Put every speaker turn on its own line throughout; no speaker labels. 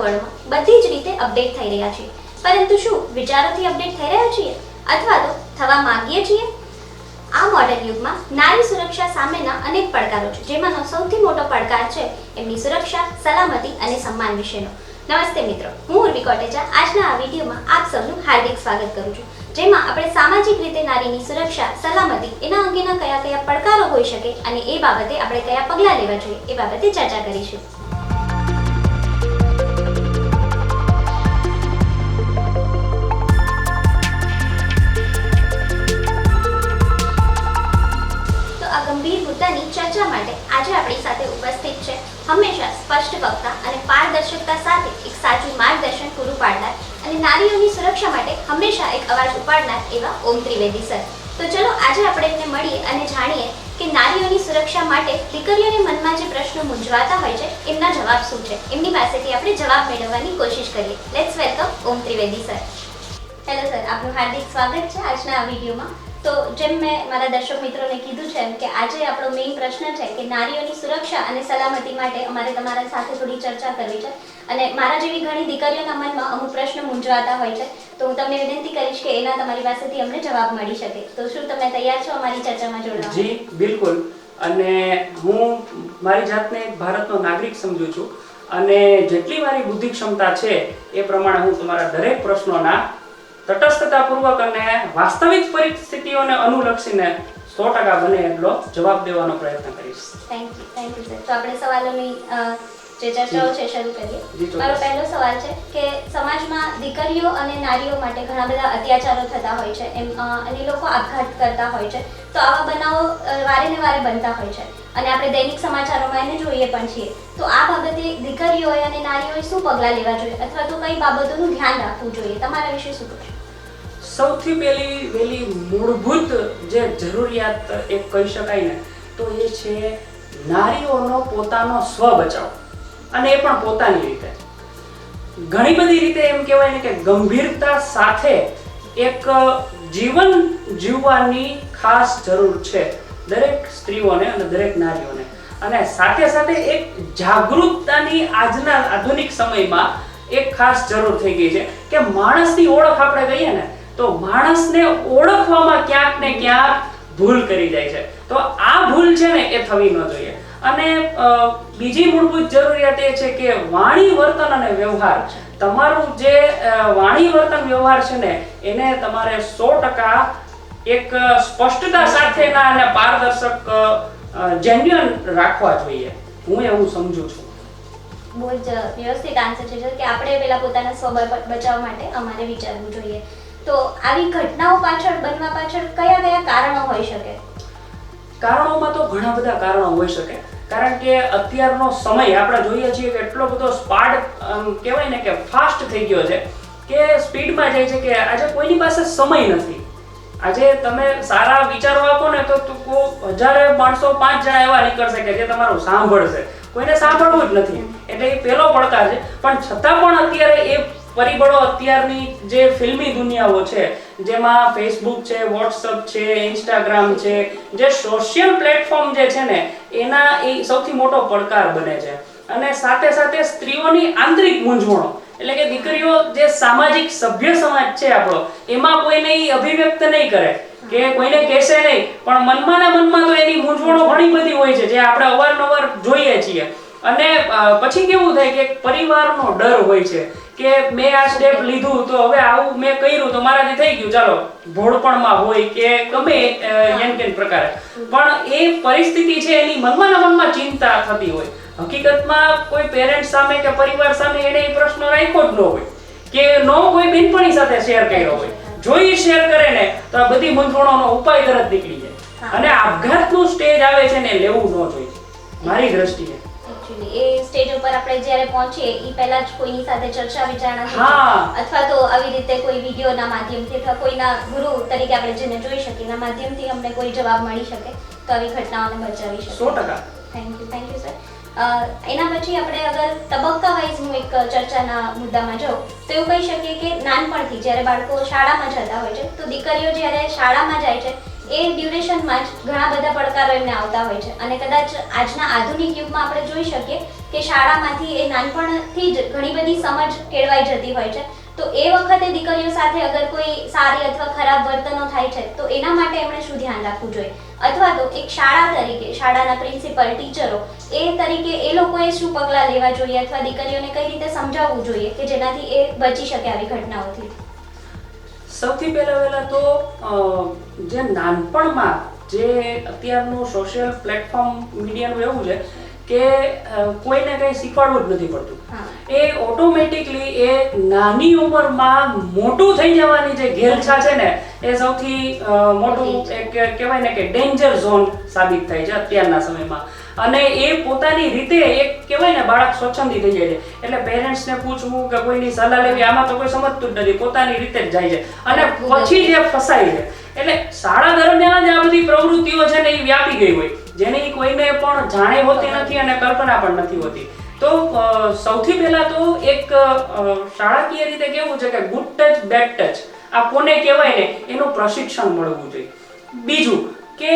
વર્લ્ડમાં બધી જ રીતે અપડેટ થઈ રહ્યા છીએ, પરંતુ શું વિચારોથી અપડેટ થઈ રહ્યા છીએ અથવા તો થવા માંગીએ છીએ? આ મોડર્ન યુગમાં નારી સુરક્ષા સામેના અનેક પડકારો છે, જેમાંનો સૌથી મોટો પડકાર છે એમની સુરક્ષા, સલામતી અને સન્માન વિશેનો. નમસ્તે મિત્રો, હું ઉર્વી કોટેચા આજના આ વિડીયોમાં આપ સૌનું હાર્દિક સ્વાગત કરું છું, જેમાં આપણે સામાજિક રીતે નારીની સુરક્ષા, સલામતી એના અંગેના કયા કયા પડકારો હોઈ શકે અને એ બાબતે આપણે કયા પગલાં લેવા જોઈએ એ બાબતે ચર્ચા કરીશું. ગંભીર મુદ્દાની ચર્ચા માટે આજે આપણી સાથે ઉપસ્થિત છે હંમેશા સ્પષ્ટ વક્તા અને પારદર્શકતા સાથે એક સાચું માર્ગદર્શન પૂરું પાડનાર અને નારીઓની સુરક્ષા માટે હંમેશા એક અવાજ ઉપાડનાર એવા ઓમ ત્રિવેદી સર. તો ચલો આજે આપણે એમને મળીએ અને જાણીએ કે નારીઓની સુરક્ષા માટે દીકરીઓને મનમાં જે પ્રશ્નો મૂંઝવાતા હોય છે એમના જવાબ શું છે. એમની પાસેથી આપણે જવાબ મેળવવાની કોશિશ કરીએ. Let's welcome Om Trivedi sir. Hello sir, આપનું હાર્દિક સ્વાગત છે આજના આ વિડીયોમાં. તો જેમ મેં મારા દર્શક મિત્રોને કીધું છે કે આજે આપણો મેઇન પ્રશ્ન છે કે નારીઓની સુરક્ષા અને સલામતી માટે અમારે તમારા સાથે થોડી ચર્ચા કરવી છે અને મારા જેવી ઘણી દીકરીઓના મનમાં અમુક પ્રશ્નો મૂંઝવાતા હોય છે, તો હું તમને વિનંતી કરીશ કે એના તમારી પાસેથી અમને જવાબ મળી શકે. તો શું તમે તૈયાર છો અમારી ચર્ચામાં જોડાવા?
જી બિલકુલ. અને હું મારી જાતને ભારતનો નાગરિક સમજુ છું અને જેટલી મારી બુદ્ધિ ક્ષમતા છે એ પ્રમાણે હું તમારા દરેક પ્રશ્નોના તટસ્થતાપૂર્વક અને વાસ્તવિક પરિસ્થિતિઓને અનુલક્ષીને 100% બને એટલો જવાબ દેવાનો પ્રયત્ન કરીશ.
Thank you sir. તો આપણે સવાલોની જે ચર્ચાઓ છે શરૂ કરીએ. મારો પહેલો સવાલ છે કે સમાજમાં દીકરીઓ અને નારીઓ માટે ઘણા બધા અત્યાચારો થતા હોય છે અને લોકો આપઘાત કરતા હોય છે, તો આવા બનાવો વારે ને વારે બનતા હોય છે અને આપણે દૈનિક સમાચારોમાં એને જોઈએ પણ છીએ. તો આ બાબતે દીકરીઓએ અને નારીઓએ શું પગલાં લેવા જોઈએ અથવા તો કઈ બાબતોનું ધ્યાન રાખવું જોઈએ? તમારા વિશે શું કહેશો?
સૌથી પહેલી મૂળભૂત જે જરૂરિયાત એક કહી શકાય ને તો એ છે નારીઓનો પોતાનો સ્વ બચાવ, અને એ પણ પોતાની રીતે. ઘણી બધી રીતે એમ કહેવાય ને કે ગંભીરતા સાથે એક જીવન જીવવાની ખાસ જરૂર છે દરેક સ્ત્રીઓને અને દરેક નારીઓને. અને સાથે સાથે એક જાગૃતતાની આજના આધુનિક સમયમાં એક ખાસ જરૂર થઈ ગઈ છે કે માણસની ઓળખ આપણે કહીએ ને તો માણસને ઓળખવામાં ક્યાંક ને ક્યાંક ભૂલ કરી જાય છે. તો આ ભૂલ છે ને એ થવી ન જોઈએ. અને બીજી મૂળભૂત જરૂરિયાત એ છે કે વાણી, વર્તન અને વ્યવહાર, તમારું જે વાણી, વર્તન, વ્યવહાર છે ને એને તમારે 100% એક સ્પષ્ટતા સાથેના અને પારદર્શક જેન્યુઅન રાખવા જોઈએ. હું એવું સમજુ છું.
બહુ જ વ્યવસ્થિત આન્સર છે કે આપણે પહેલા પોતાના સ્વ બચાવ માટે અમારે વિચારવું જોઈએ. તો આવી ઘટનાઓ બનવા પાછળ કયા કયા કારણો હોઈ શકે?
કારણોમાં તો ઘણા બધા કારણો હોઈ શકે, કારણ કે અત્યારનો સમય આપણે જોઈએ છીએ કે એટલો બધો કહેવાય ને કે ફાસ્ટ થઈ ગયો છે કે સ્પીડમાં જાય છે કે આજે કોઈની પાસે સમય નથી. આજે તમે સારા વિચારો આપો ને તો 1000 માણસો 5 જણા એવા નીકળશે કે જે તમારું સાંભળશે. કોઈને સાંભળવું જ નથી. એટલે એ પહેલો પડકાર છે. પણ છતાં પણ અત્યારે એ પરિબળો, અત્યારની જે ફિલ્મી દુનિયાઓ છે જેમાં ફેસબુક છે, વોટ્સઅપ છે, ઇન્સ્ટાગ્રામ છે, જે સોશિયલ પ્લેટફોર્મ જે છે ને એના એ સૌથી મોટો પડકાર બને છે. અને સાથે સાથે સ્ત્રીઓની આંતરિક મૂંઝવણો, એટલે કે દીકરીઓ જે સામાજિક સભ્ય સમાજ છે આપણો, એમાં કોઈને અભિવ્યક્ત નહીં કરે કે કોઈને કહેશે નહીં, પણ મનમાં ને મનમાં તો એની મૂંઝવણો ઘણી બધી હોય છે જે આપણે અવારનવાર જોઈએ છીએ. અને પછી કેવું થાય કે પરિવારનો ડર હોય છે કે મેં આ સ્ટેપ લીધું તો હવે આવું મેં કર્યું તો મારાથી થઈ ગયું, ચાલો ભોળપણમાં હોય કે ગમે એમ પ્રકારે, પણ એ પરિસ્થિતિ છે એની મનમાં ચિંતા થતી હોય. હકીકતમાં કોઈ પેરેન્ટ સામે કે પરિવાર સામે એને એ પ્રશ્ન રાખ્યો જ ન હોય કે કોઈ બેનપણી સાથે શેર કર્યો હોય. જો એ શેર કરે ને તો આ બધી મૂંઝવણોનો ઉપાય તરત નીકળી જાય. અને આપઘાતનું સ્ટેજ આવે છે ને લેવું ન જોઈએ મારી દ્રષ્ટિએ.
એ સ્ટેજ ઉપર આપણે જ્યારે પહોંચીએ એ પહેલા જ કોઈની સાથે ચર્ચા વિચારણા અથવા તો આવી રીતે કોઈ વિડીયોના માધ્યમથી અથવા કોઈના ગુરુ તરીકે આપણે જેને જોઈ શકીએ એના માધ્યમથી અમને કોઈ જવાબ મળી શકે તો આવી ઘટનાઓને બચાવી શકે.
100%.
Thank you sir. એના પછી આપણે અગર તબક્કા વાઇઝ હું એક ચર્ચાના મુદ્દામાં જાઉં તો એવું કહી શકીએ કે નાનપણથી જ્યારે બાળકો શાળામાં જતા હોય છે તો દીકરીઓ જ્યારે શાળામાં જાય છે એ ડ્યુરેશનમાં જ ઘણા બધા પડકારો એમને આવતા હોય છે અને કદાચ આજના આધુનિક યુગમાં આપણે જોઈ શકીએ કે શાળામાંથી એ નાનપણથી જ ઘણી બધી સમજ કેળવાઈ જતી હોય છે. તો એ વખતે દીકરીઓ સાથે અગર કોઈ સારી અથવા ખરાબ વર્તનો થાય છે તો એના માટે એમણે શું ધ્યાન રાખવું જોઈએ, અથવા તો એક શાળા તરીકે શાળાના પ્રિન્સિપલ, ટીચરો એ તરીકે એ લોકોએ શું પગલાં લેવા જોઈએ અથવા દીકરીઓને કઈ રીતે સમજાવવું જોઈએ કે જેનાથી એ બચી શકે આવી ઘટનાઓથી?
સૌથી પહેલા તો જે નાનપણમાં જે અત્યારનું સોશિયલ પ્લેટફોર્મ મીડિયાનું એવું છે કે કોઈને કંઈ શીખવાડવું જ નથી પડતું. એ ઓટોમેટિકલી એ નાની ઉંમરમાં મોટું થઈ જવાની જે ઘેલછા છે ને એ સૌથી મોટું એક કહેવાય ને કે ડેન્જર ઝોન સાબિત થાય છે અત્યારના સમયમાં. અને એ પોતાની રીતે એક કહેવાય ને બાળક સ્વચ્છંદી થઈ જાય છે. એટલે પેરેન્ટ્સને પૂછવું કે કોઈની સલાહ લેવી આમાં તો કોઈ સમજતું જ નથી, પોતાની રીતે જ જાય છે અને પછી જે ફસાય છે. એટલે શાળા દરમિયાન જ આ બધી પ્રવૃત્તિઓ છે ને એ વ્યાપી ગઈ હોય જેની કોઈને પણ જાણે હોતી નથી અને કલ્પના પણ નથી હોતી. તો સૌથી પહેલા તો એક શાળાકીય રીતે કેવું છે કે ગુડ ટચ બેડ ટચ આ કોને કહેવાય ને એનું પ્રશિક્ષણ મળવું જોઈએ. બીજું કે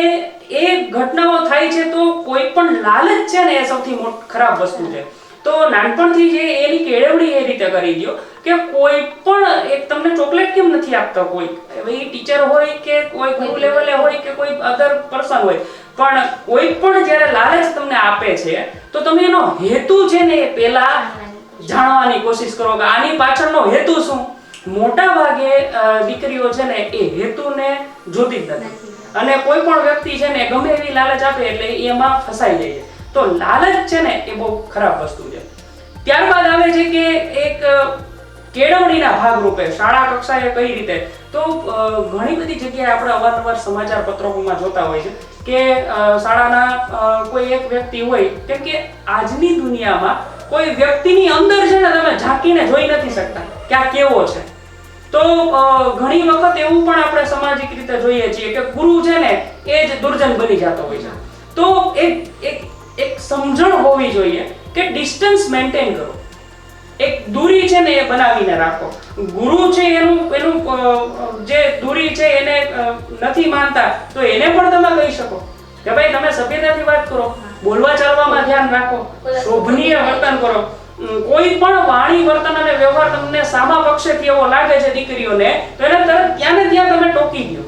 એ ઘટનાઓ થાય છે તો કોઈ પણ લાલચ છે ને એ સૌથી ખરાબ વસ્તુ છે. તો નાનપણથી જે એની કેળવણી એ રીતે કરી દો કે કોઈ પણ એક તમને ચોકલેટ કેમ નથી આપતા કોઈ, હવે એ ટીચર હોય કે કોઈ ગુરુ લેવલે હોય કે કોઈ અધર પર્સન હોય, પણ કોઈ પણ જ્યારે લાલચ તમને આપે છે તો તમે એનો હેતુ છે ને એ પહેલા જાણવાની કોશિશ કરો કે આની પાછળનો હેતુ શું. મોટા ભાગે દીકરીઓ છે ને એ હેતુને જોતી જ નથી અને કોઈ પણ વ્યક્તિ છે ને ગમે એવી લાલચ આપે એટલે એમાં ફસાઈ જાય છે. તો લાલચ છે ને એ બહુ ખરાબ વસ્તુ છે. ત્યારબાદ આવે છે કે એક કેળવણીના ભાગરૂપે શાળા કક્ષાએ કઈ રીતે, તો ઘણી બધી જગ્યાએ આપણે અવારનવાર સમાચાર પત્રોમાં જોતા હોય છે કે શાળાના કોઈ એક વ્યક્તિ હોય, કેમ કે આજની દુનિયામાં કોઈ વ્યક્તિની અંદર છે ને તમે ઝાંકીને જોઈ નથી શકતા કે આ કેવો છે. તો ઘણી વખત એવું પણ આપણે સામાજિક રીતે જોઈએ છીએ કે ગુરુ છે ને એ જ દુર્જન બની જતો હોય છે. તો એક સમજણ હોવી જોઈએ કે ડિસ્ટન્સ મેન્ટેન કરો, એક દૂરી છે ને એ બનાવીને રાખો. ગુરુ છે એનું જે દૂરી છે એને નથી માનતા તો એને પણ તમે કહી શકો કે ભાઈ તમે સભ્યતાથી વાત કરો, બોલવા ચાલવામાં ધ્યાન રાખો, શોભનીય વર્તન કરો. કોઈ પણ વાણી, વર્તન અને વ્યવહાર તમને સામા પક્ષેથી એવો લાગે છે દીકરીઓને તો એને તરત ત્યાં ને ત્યાં તમે ટોકી દો.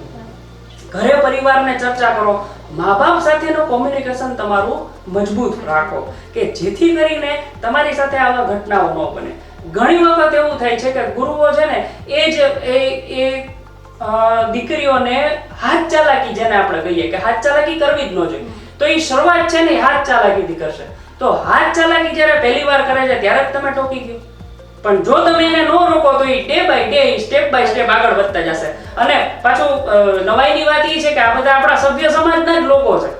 ઘરે પરિવારને ચર્ચા કરો, મા બાપ સાથેનું કોમ્યુનિકેશન તમારું મજબૂત રાખો કે જેથી કરીને તમારી સાથે આવા ઘટનાઓ ન બને. ઘણી વખત એવું થાય છે કે ગુરુઓ છે ને એ દીકરીઓને હાથ ચાલાકી, જેને આપણે કહીએ કે હાથ ચાલાકી કરવી જ ન જોઈએ, તો એ શરૂઆત છે ને હાથ ચાલાકીથી કરશે. તો હાથ ચાલાકી જ્યારે પહેલી વાર કરે છે ત્યારે જ તમે ટોકી ગયો, પણ જો તમે એને ન રોકો તો એ day by day, step by step આગળ વધતા જશે. અને પાછું નવાઈની વાત એ છે કે આ બધા આપણા સભ્ય સમાજના જ લોકો છે.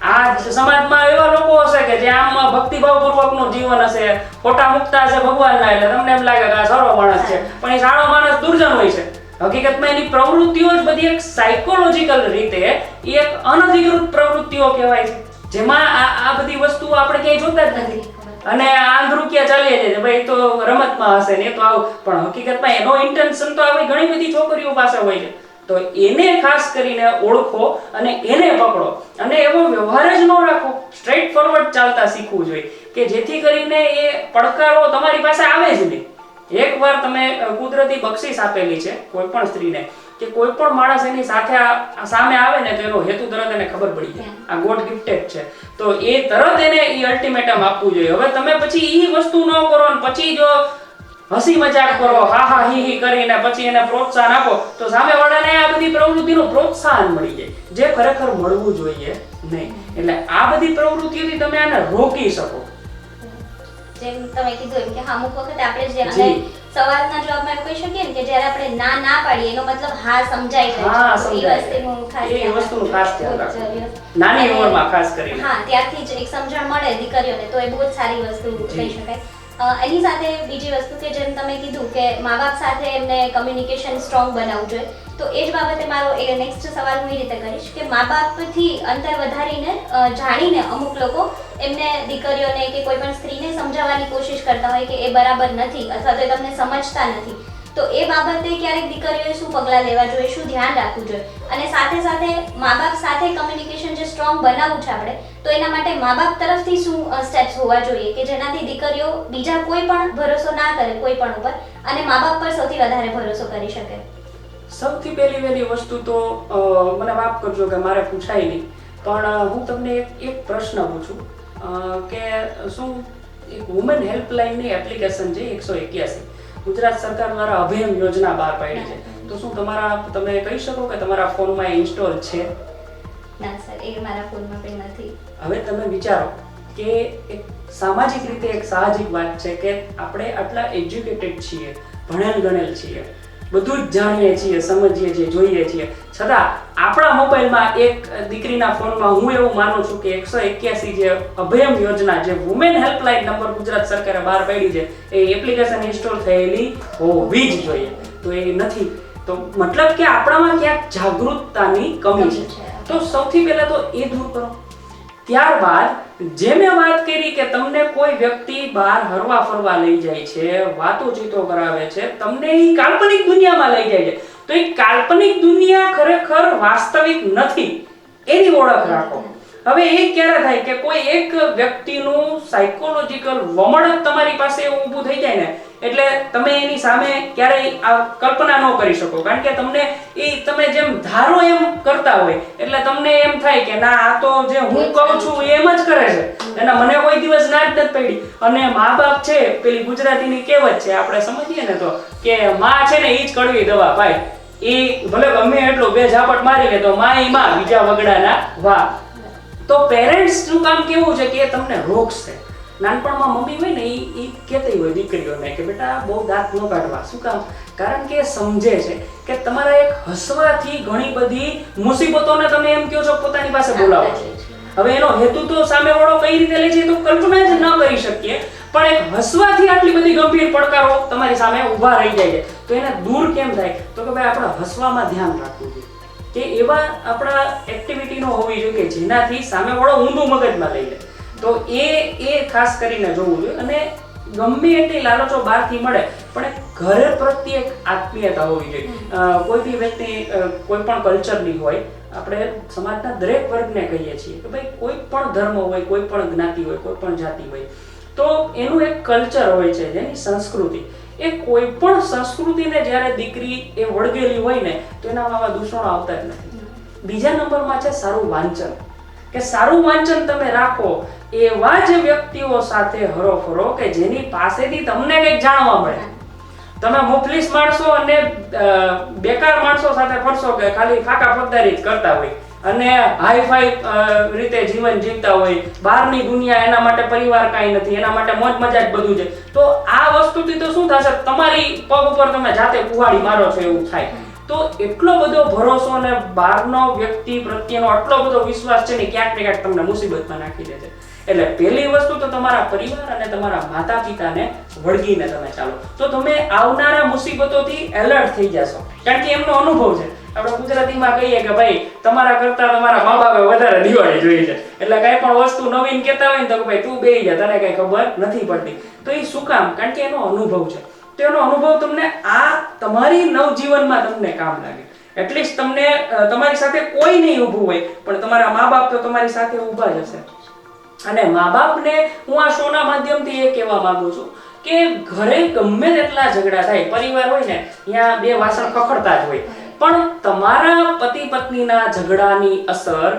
આ સમાજમાં એવા લોકો હશે કે જે આમ ભક્તિભાવપૂર્વકનું જીવન હશે, ફોટા મૂકતા હશે ભગવાનના, એટલે તમને એમ લાગે કે આ સારો માણસ છે, પણ એ સારો માણસ દુર્જન હોય છે. હકીકતમાં એની પ્રવૃત્તિઓ જ બધી એક સાયકોલોજીકલ રીતે એક અનધિકૃત પ્રવૃત્તિઓ કહેવાય છે, જેમાં આ બધી વસ્તુઓ આપણે ક્યાંય જોતા જ નથી. અને આંધ્રુકિયા ચાલીએ છે ભાઈ તો રમતમાં હશે ને તો આવું, પણ હકીકતમાં એનો ઇન્ટેન્શન તો આવી ઘણી બધી છોકરીઓ પાસે હોય છે. તો એને ખાસ કરીને ઓળખો અને એને પકડો અને એવો વ્યવહાર જ ન રાખો, સ્ટ્રેટ ફોરવર્ડ ચાલતા શીખવું જોઈએ કે જેથી કરીને એ પડકારો તમારી પાસે આવે જ નહીં. એકવાર તમે કુદરતી બક્ષિસ આપેલી છે કોઈ પણ સ્ત્રીને કે કોઈ પણ માણસ એની સાથે સામે આવે ને તો એનો હેતુ તરત એને ખબર પડી જાય, આ ગોડ ગિફ્ટેડ છે, તો એ તરત એને એ અલ્ટિમેટમ આપવું જોઈએ. હવે તમે પછી એ વસ્તુ ન કરો અને પછી જો હસી મજાક કરો, હા હા હી હી કરીને પછી એને પ્રોત્સાહન આપો તો સામેવાળાને આ બધી પ્રવૃત્તિનું પ્રોત્સાહન મળી જાય, જે ખરેખર મળવું જોઈએ નહીં. એટલે આ બધી પ્રવૃત્તિઓથી તમે આને રોકી શકો.
જેમ તમે કીધું એમ કે અમુક વખત આપણે જે અને સવાલના જવાબમાં એવું કહી શકીએ ને કે જ્યારે આપણે ના પાડીએ એનો મતલબ હા સમજાઈ જાય છે. એ વસ્તુનું ખાસ ધ્યાન રાખવું
નાની ઉંમરમાં ખાસ કરીને.
હા, ત્યારથી જ એક સમજણ મળે દીકરીઓને તો એ બહુ જ સારી વસ્તુ કહી શકાય. એની સાથે બીજી વસ્તુ કે જેમ તમે કીધું કે મા બાપ સાથે એમને કમ્યુનિકેશન સ્ટ્રોંગ બનાવવું જોઈએ, તો એ જ બાબતે મારો નેક્સ્ટ સવાલ હું એ રીતે કરીશ કે મા બાપથી અંતર વધારીને જાણીને અમુક લોકો એમને દીકરીઓને કે કોઈ પણ સ્ત્રીને સમજાવવાની કોશિશ કરતા હોય કે એ બરાબર નથી અથવા તો એ તમને સમજતા નથી. તો એ બાબતે ક્યારેક દીકરીઓએ શું પગલાં લેવા જોઈએ, શું ધ્યાન રાખવું જોઈએ, અને સાથે સાથે મા બાપ સાથે કમ્યુનિકેશન જે સ્ટ્રોંગ બનાવવું છે આપણે, તો એના માટે મા બાપ તરફથી શું સ્ટેપ્સ હોવા જોઈએ કે જેનાથી દીકરીઓ બીજા કોઈ પણ ભરોસો ના કરે કોઈ પણ ઉપર અને મા બાપ પર સૌથી વધારે ભરોસો કરી શકે?
સૌથી પહેલી વસ્તુ તો મને માફ કરજો કે મારે પૂછાય નહીં, પણ હું તમને એક પ્રશ્ન પૂછું કે શું એક વુમેન હેલ્પલાઇનની એપ્લિકેશન છે 181 ગુજરાત સરકાર દ્વારા અભિયમ યોજના બહાર પાડી છે, તો શું તમે કહી શકો કે તમારા ફોનમાં ઇન્સ્ટોલ છે?
ના સર, એ મારા ફોનમાં પણ નથી.
હવે તમે વિચારો કે એક સામાજિક રીતે એક સાહજિક વાત છે કે આપણે આટલા એજ્યુકેટેડ છીએ, ભણેલ ગણેલ છીએ, બધું જ જાણીએ છીએ, સમજીએ છીએ, જોઈએ છીએ, છતાં આપણા મોબાઈલમાં એક દીકરીના ફોનમાં હું એવું માનું છું કે 181 જે અભયમ યોજના જે વુમેન હેલ્પલાઇન નંબર ગુજરાત સરકારે બહાર પાડી છે એ એપ્લિકેશન ઇન્સ્ટોલ થયેલી હોવી જ જોઈએ. તો એ નથી, તો મતલબ કે આપણામાં ક્યાંક જાગૃતતાની કમી છે. તો સૌથી પહેલા તો એ દૂર કરો. ત્યારબાદ જે મેં વાત કરી કે તમને કોઈ વ્યક્તિ બહાર હરવા ફરવા લઈ જાય છે, વાતોચીતો કરાવે છે, તમને એ કાલ્પનિક દુનિયામાં લઈ જાય છે, તો એ કાલ્પનિક દુનિયા ખરેખર વાસ્તવિક નથી, એની ઓળખ રાખો. હવે એ ક્યારે થાય કે કોઈ એક વ્યક્તિનું સાયકોલોજીકલ વમણ તમારી પાસે એવું ઊભું થઈ જાય ને, એટલે તમે એની સામે ક્યારેય આ કલ્પના ન કરી શકો, કારણ કે તમને તમે જેમ ધારો એમ કરતા હોય એટલે તમને એમ થાય કે ના, આ તો જે હું કહું છું એમ જ કરે છે, એના મને કોઈ દિવસ ના જ નથી પડી. અને મા બાપ છે, પેલી ગુજરાતીની કહેવત છે, આપણે સમજીએ ને તો કે માં છે ને ઈ જ કડવી દવા પાય, એ ભલે ગમે એટલો બે ઝાપટ મારી લે તો માં ઈ માં, બીજા વગડાના વાહ. તો પેરેન્ટ્સ નું કામ કેવું છે કે તમને રોકશે. નાનપણમાં મમ્મી હોય ને એ કહેતી હોય દીકરીઓને કે બેટા બહુ દાંત ન કાઢવા. શું કામ? કારણ કે સમજે છે કે તમારા એક હસવાથી ઘણી બધી મુસીબતોને તમે એમ કહો છો પોતાની પાસે બોલાવો છો. હવે એનો હેતુ તો સામેવાળો કઈ રીતે લે છે તો કલ્પના જ ન કરી શકીએ, પણ એક હસવાથી આટલી બધી ગંભીર પડકારો તમારી સામે ઊભા રહી જાય છે. તો એને દૂર કેમ થાય? તો કે ભાઈ આપણે હસવામાં ધ્યાન રાખવું જોઈએ કે એવા આપણા એક્ટિવિટીનો હોવી જોઈએ કે જેનાથી સામેવાળો ઊંધું મગજમાં લઈ લે. તો એ ખાસ કરીને જોવું જોઈએ. અને ગમે એટલી લાલચો બહારથી મળે પણ ઘરે પ્રત્યે એક આત્મીયતા હોવી જોઈએ. કોઈ બી વ્યક્તિ કોઈ પણ કલ્ચરની હોય, આપણે સમાજના દરેક વર્ગને કહીએ છીએ કે ભાઈ કોઈ પણ ધર્મ હોય, કોઈ પણ જ્ઞાતિ હોય, કોઈ પણ જાતિ હોય, તો એનું એક કલ્ચર હોય છે, જેની સંસ્કૃતિ. એ કોઈ પણ સંસ્કૃતિને જ્યારે દીકરી એ વળગેલી હોય ને તો એનામાં આવા દૂષણો આવતા જ નથી. બીજા નંબરમાં છે સારું વાંચન, કે સારું વાંચન તમે રાખો, એવા જ વ્યક્તિઓ સાથે હરો ફરો કે જેની પાસેથી તમને કંઈક જાણવા મળે. તમે મુફલીસ માણસો અને બેકાર માણસો સાથે ફરશો કે ખાલી ફાકા ફકદારી જ કરતા હોય અને હાઈફાઈ રીતે જીવન જીવતા હોય, બહારની દુનિયા એના માટે પરિવાર કાંઈ નથી, એના માટે મોજ મજા જ બધું છે, તો આ વસ્તુથી તો શું થશે? તમારી પગ ઉપર તમે જાતે કુહાડી મારો છો એવું થાય. તો એટલો બધો ભરોસો અને બહારનો વ્યક્તિ પ્રત્યેનો આટલો બધો વિશ્વાસ છે ને ક્યાંક ને ક્યાંક તમને મુસીબતમાં નાખી દે છે. એટલે પહેલી વસ્તુ તો તમારા પરિવાર અને તમારા માતા પિતાને વળગીને તમે ચાલો, તો તમે આવનારા મુસીબતોથી એલર્ટ થઈ જશો, કારણ કે એમનો અનુભવ છે. આપણે ગુજરાતીમાં કહીએ કે ભાઈ તમારા કરતા તમારા મા બાપે વધારે દિવાળી જોઈ છે, એટલે કઈ પણ વસ્તુ નવીન કહેતા હોય ને તો ભાઈ તું બેહી જા, તને કઈ ખબર નથી પડતી. તો એ શું કામ? કારણ કે એનો અનુભવ છે. તો એનો અનુભવ તમને આ તમારી નવજીવનમાં તમને કામ લાગે. એટલીસ્ટ તમને તમારી સાથે કોઈ નહીં ઊભું હોય પણ તમારા મા બાપ તો તમારી સાથે ઊભા જ હશે. અને મા બાપને હું આ શોના માધ્યમથી એ કહેવા માંગુ છું કે ઘરે ગમે તેટલા ઝઘડા થાય, પરિવાર હોય ને ત્યાં બે વાસણ ખખડતા જ હોય, પણ તમારા પતિ પત્નીના ઝઘડાની અસર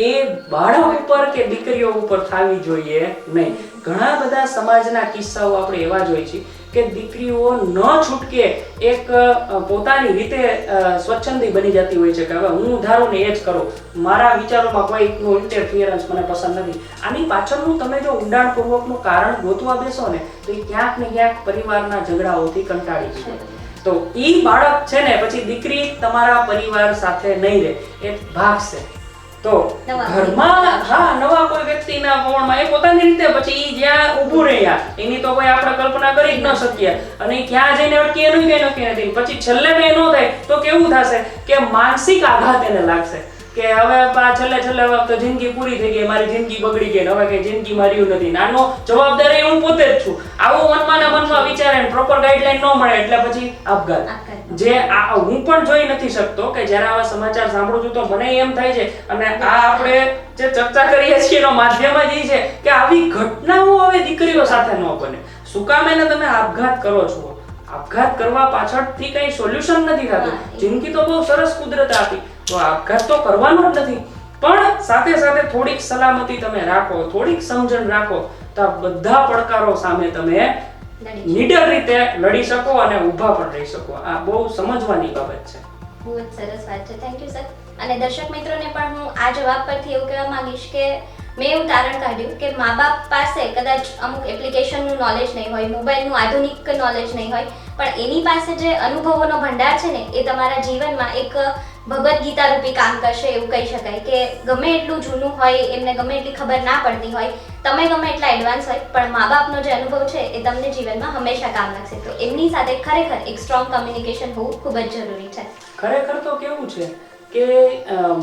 એ બાળક ઉપર કે દીકરીઓ ઉપર થવી જોઈએ નહીં. ઘણા બધા સમાજના કિસ્સાઓ આપણે એવા જોઈએ છીએ કે દીકરીઓ ન છૂટકે એક પોતાની રીતે સ્વચ્છંદી બની જતી હોય છે કે હવે હું ધારું ને એ જ કરું, મારા વિચારોમાં કોઈનું ઇન્ટરફિયરન્સ મને પસંદ નથી. આની પાછળનું તમે જો ઊંડાણપૂર્વકનું કારણ ગોતવા બેસો ને તો એ ક્યાંક ને ક્યાંક પરિવારના ઝઘડાઓથી કંટાળી જાય. તો ઈ બાળક છે ને પછી દીકરી તમારા પરિવાર સાથે નહીં રહે, એ ભાગશે. તો ઘરમાં નવા કોઈ વ્યક્તિના વમણમાં એ પોતાની રીતે પછી ઈ જ્યાં ઊભું રહ્યા એની તો કોઈ આપણે કલ્પના કરી જ ન શકીએ, અને ક્યાં જઈને અટકી એનું કઈ નક્કી નથી. પછી છેલ્લે કઈ ન થાય તો કેવું થશે કે માનસિક આઘાત એને લાગશે. કે હવે છેલ્લે હવે તો જિંદગી પૂરી થઈ ગઈ, મારી જિંદગી બગડી ગઈ, હવે કઈ જિંદગીમાં રહ્યું નથી. આનો જવાબદાર હું પોતે જ છું. આવું મનમાં વિચારે પ્રોપર ગાઈડલાઈન ન મળે એટલે પછી આપઘાત. જે હું પણ જોઈ નથી શકતો કે જ્યારે આવા સમાચાર સાંભળું છું તો મને એમ થાય છે, અને આ આપણે જે ચર્ચા કરીએ છીએ એનો માધ્યમ જ એ છે કે આવી ઘટનાઓ હવે દીકરીઓ સાથે ન બને. શું કામ એને તમે આપઘાત કરો છો? આપઘાત કરવા પાછળથી કઈ સોલ્યુશન નથી થતું. જિંદગી તો બહુ સરસ કુદરત આપી, તો આપઘાત તો કરવાનો જ નથી. પણ સાથે સાથે થોડીક સલામતી તમે રાખો, થોડીક સમજણ રાખો, તો આ બધા પડકારો સામે તમે નીડર રીતે લડી શકો અને ઊભા પણ રહી શકો. આ બહુ સમજવાની બાબત છે.
બહુ જ સરસ વાત છે. Thank you sir. અને દર્શક મિત્રોને પણ હું આ જવાબ પરથી એવું કહેવા માંગીશ કે મેં એવું તારણ કાઢ્યું કે મા બાપ પાસે કદાચ અમુક એપ્લિકેશનનું નોલેજ નહીં હોય, મોબાઈલનું આધુનિક નોલેજ નહીં હોય, પણ એની પાસે જે અનુભવોનો ભંડાર છે ને એ તમારા જીવનમાં એક ભગવદ્ ગીતા રૂપી કામ કરશે એવું કહી શકાય. કે ગમે એટલું જૂનું હોય, એમને ગમે એટલી ખબર ના પડતી હોય, તમે ગમે એટલા એડવાન્સ હોય, પણ મા બાપનો જે અનુભવ છે એ તમને જીવનમાં હંમેશા કામ લાગશે. તો એમની સાથે ખરેખર એક સ્ટ્રોંગ કમ્યુનિકેશન હોવું ખૂબ જ જરૂરી છે.
ખરેખર તો કેવું છે કે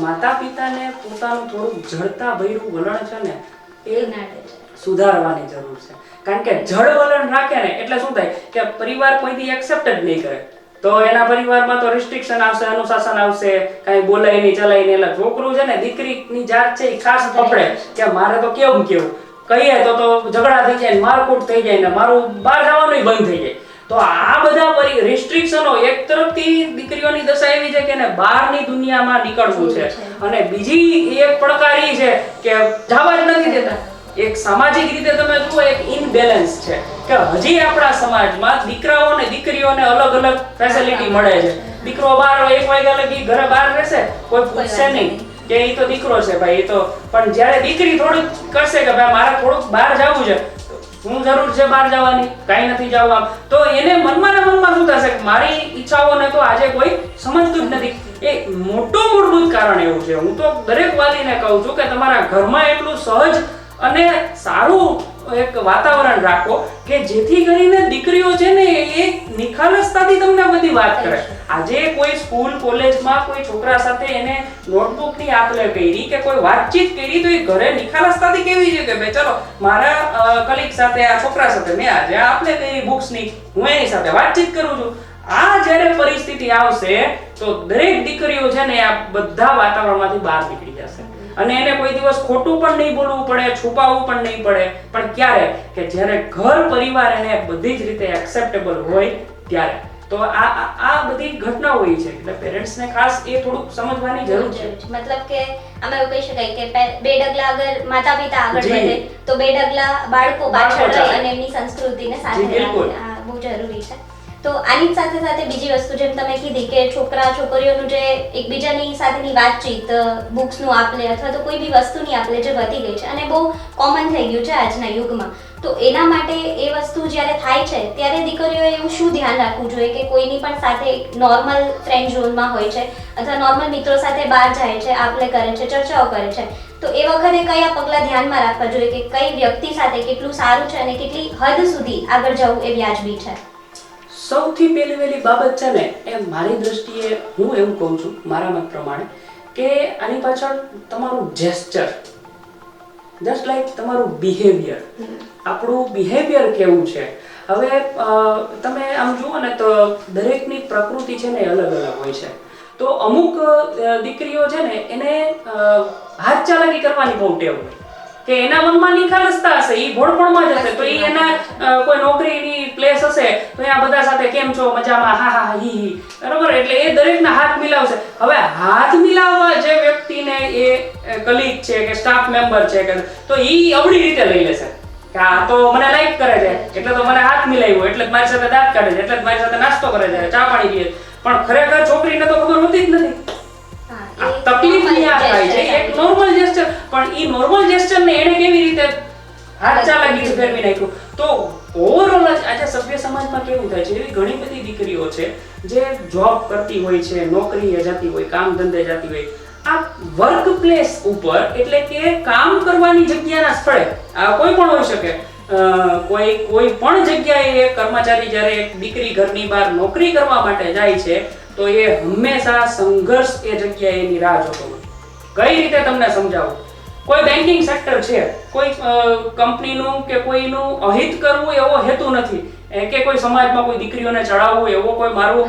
માતા પિતાને પોતાનું થોડું જડતા ભર્યું વલણ છે ને એ સુધારવાની જરૂર છે. કારણ કે જડ વલણ રાખે ને એટલે શું થાય કે પરિવાર કોઈથી એક્સેપ્ટ જ નહીં કરે, તો એના પરિવારમાં તો રિસ્ટ્રિક્શન આવશે, અનુશાસન આવશે, કાંઈ બોલાય નહીં, ચલાય નહીં. એટલે છોકરું છે ને દીકરીની જાત છે એ ખાસ પકડે કે મારે તો કેવું કહીએ તો ઝઘડા થઈ જાય, મારકૂટ થઈ જાય ને મારું બહાર જવાનું બંધ થઈ જાય. તો આ બધા રિસ્ટ્રિક્શનો એક તરફથી દીકરીઓની દશા એવી છે કે એને બહારની દુનિયામાં નીકળવું છે, અને બીજી એક પડકાર એ છે કે જવા જ નથી દેતા. એક સામાજિક રીતે તમે જુઓ એક ઇનબેલેન્સ છે કે હજી આપણા સમાજમાં દીકરાઓ અને દીકરીઓને અલગ અલગ ફેસિલિટી મળે છે. દીકરો 1 વાગ્યા લગી ઘરે બહાર રહેશે, કોઈ પૂછશે નહીં કે એ તો દીકરો છે ભાઈ, એ તો. પણ જ્યારે દીકરી થોડુંક કરશે કે ભાઈ મારે થોડુંક બહાર જવું છે, શું જરૂર છે બહાર જવાની, કાંઈ નથી જવું, તો એને મનમાં ને મનમાં શું થશે કે મારી ઈચ્છાઓને તો આજે કોઈ સમજતું જ નથી. એ મોટું મૂળભૂત કારણ એવું છે. હું તો દરેક વાલીને કહું છું કે તમારા ઘરમાં એટલું સહજ અને સારું એક વાતાવરણ રાખો કે જેથી કરીને દીકરીઓ છે ને એ નિખાલસતાથી તમને બધી વાત કરે. આજે કોઈ સ્કૂલ કોલેજમાં કોઈ છોકરા સાથે એને નોટબુકની આપ-લે કરી કે કોઈ વાતચીત કરી તો એ ઘરે નિખાલસતાથી કેવી છે કે ભાઈ ચલો મારા કલીગ સાથે, આ છોકરા સાથે મેં આજે આપ-લે કરી બુક્સની, હું એની સાથે વાતચીત કરું છું. આ જ્યારે પરિસ્થિતિ આવશે તો દરેક દીકરીઓ છે ને આ બધા વાતાવરણમાંથી બહાર નીકળી જશે, અને એને કોઈ દિવસ ખોટું પણ નહીં બોલવું પડે, છુપાવવું પણ નહીં પડે. પણ ક્યારે કે જ્યારે ઘર પરિવાર એને બધી જ રીતે એક્સેપ્ટેબલ હોય ત્યારે. તો આ બધી ઘટનાઓ હોય છે, એટલે પેરેન્ટ્સને ખાસ એ થોડુંક સમજવાની જરૂર છે.
મતલબ કે આમાં એવું કહી શકાય કે 2 ડગલા અગર માતા પિતા આગળ વધે તો 2 ડગલા બાળકો પાછળ રહે અને એમની સંસ્કૃતિને સાથે રાખે. આ બહુ જરૂરી છે. તો આની સાથે સાથે બીજી વસ્તુ જેમ તમે કીધી કે છોકરા છોકરીઓનું જે એકબીજાની સાથેની વાતચીત, બુક્સનું આપ-લે અથવા તો કોઈ બી વસ્તુની આપ-લે જે વધી ગઈ છે અને બહુ કોમન થઈ ગયું છે આજના યુગમાં, તો એના માટે એ વસ્તુ જ્યારે થાય છે ત્યારે દીકરીઓએ એવું શું ધ્યાન રાખવું જોઈએ કે કોઈની પણ સાથે નોર્મલ ફ્રેન્ડ ઝોનમાં હોય છે અથવા નોર્મલ મિત્રો સાથે બહાર જાય છે, આપ-લે કરે છે, ચર્ચાઓ કરે છે, તો એ વખતે કયા પગલાં ધ્યાનમાં રાખવા જોઈએ કે કઈ વ્યક્તિ સાથે કેટલું સારું છે અને કેટલી હદ સુધી આગળ જવું એ વ્યાજબી છે?
સૌથી પહેલી બાબત છે ને એ મારી દ્રષ્ટિએ હું એવું કહું છું મારા મત પ્રમાણે કે આની પાછળ તમારું જેસ્ચર, જસ્ટ લાઈક તમારું બિહેવિયર, આપણું બિહેવિયર કેવું છે. હવે તમે આમ જુઓ ને તો દરેકની પ્રકૃતિ છે ને અલગ અલગ હોય છે. તો અમુક દીકરીઓ છે ને એને હાથ ચાલાકી કરવાની બહુ ટેવ હોય કે એના મનમાં નિખાલસતા હશે, એ ભોળપણમાં જ હશે, તો એ એના કોઈ નોકરીની પ્લેસ હશે તો અહીંયા બધા સાથે કેમ છો, મજામાં, હા હા હી, બરોબર. એટલે એ દરેકના હાથ મિલાવશે. હવે હાથ મિલાવવા જે વ્યક્તિને એ કલીગ છે કે સ્ટાફ મેમ્બર છે કે તો એ અવળી રીતે લઈ લેશે કે આ તો મને લાઈક કરે છે એટલે તો મને હાથ મિલાવ્યો, એટલે જ મારી સાથે દાંત કાઢે છે, એટલે જ મારી સાથે નાસ્તો કરે છે, ચા પાણી પીએ. પણ ખરેખર છોકરીને તો ખબર હોતી જ નથી. તકલીફ ત્યાં થાય છે એક નોર્મલ જેસ્ચર, પણ ઈ નોર્મલ જેસ્ચર ને એને કેવી રીતે હાથ ચાલાકી ફેરવી નાખ્યું. તો ઓવરઓલ આજે સભ્ય સમાજમાં કેવું થાય છે, એવી ઘણી બધી દીકરીઓ છે જે જોબ કરતી હોય છે, નોકરીએ જતી હોય, કામ ધંધે જતી હોય, આ વર્ક પ્લેસ ઉપર એટલે કે કામ કરવાની જગ્યાના સ્થળે કોઈ પણ હોઈ શકે, કોઈ પણ જગ્યાએ કર્મચારી જ્યારે એક દીકરી ઘરની બહાર નોકરી કરવા માટે જાય છે તો એ હંમેશા સંઘર્ષ એ જગ્યાએ એની રાહ જોતો હોય કઈ રીતે તમને સમજાવું? કોઈ બેન્કિંગ સેક્ટર છે, કોઈ કંપનીનું કે કોઈનું અહિત કરવું એવો હેતુ નથી, કે કોઈ સમાજમાં કોઈ દીકરીઓને ચડાવવું એવો કોઈ મારું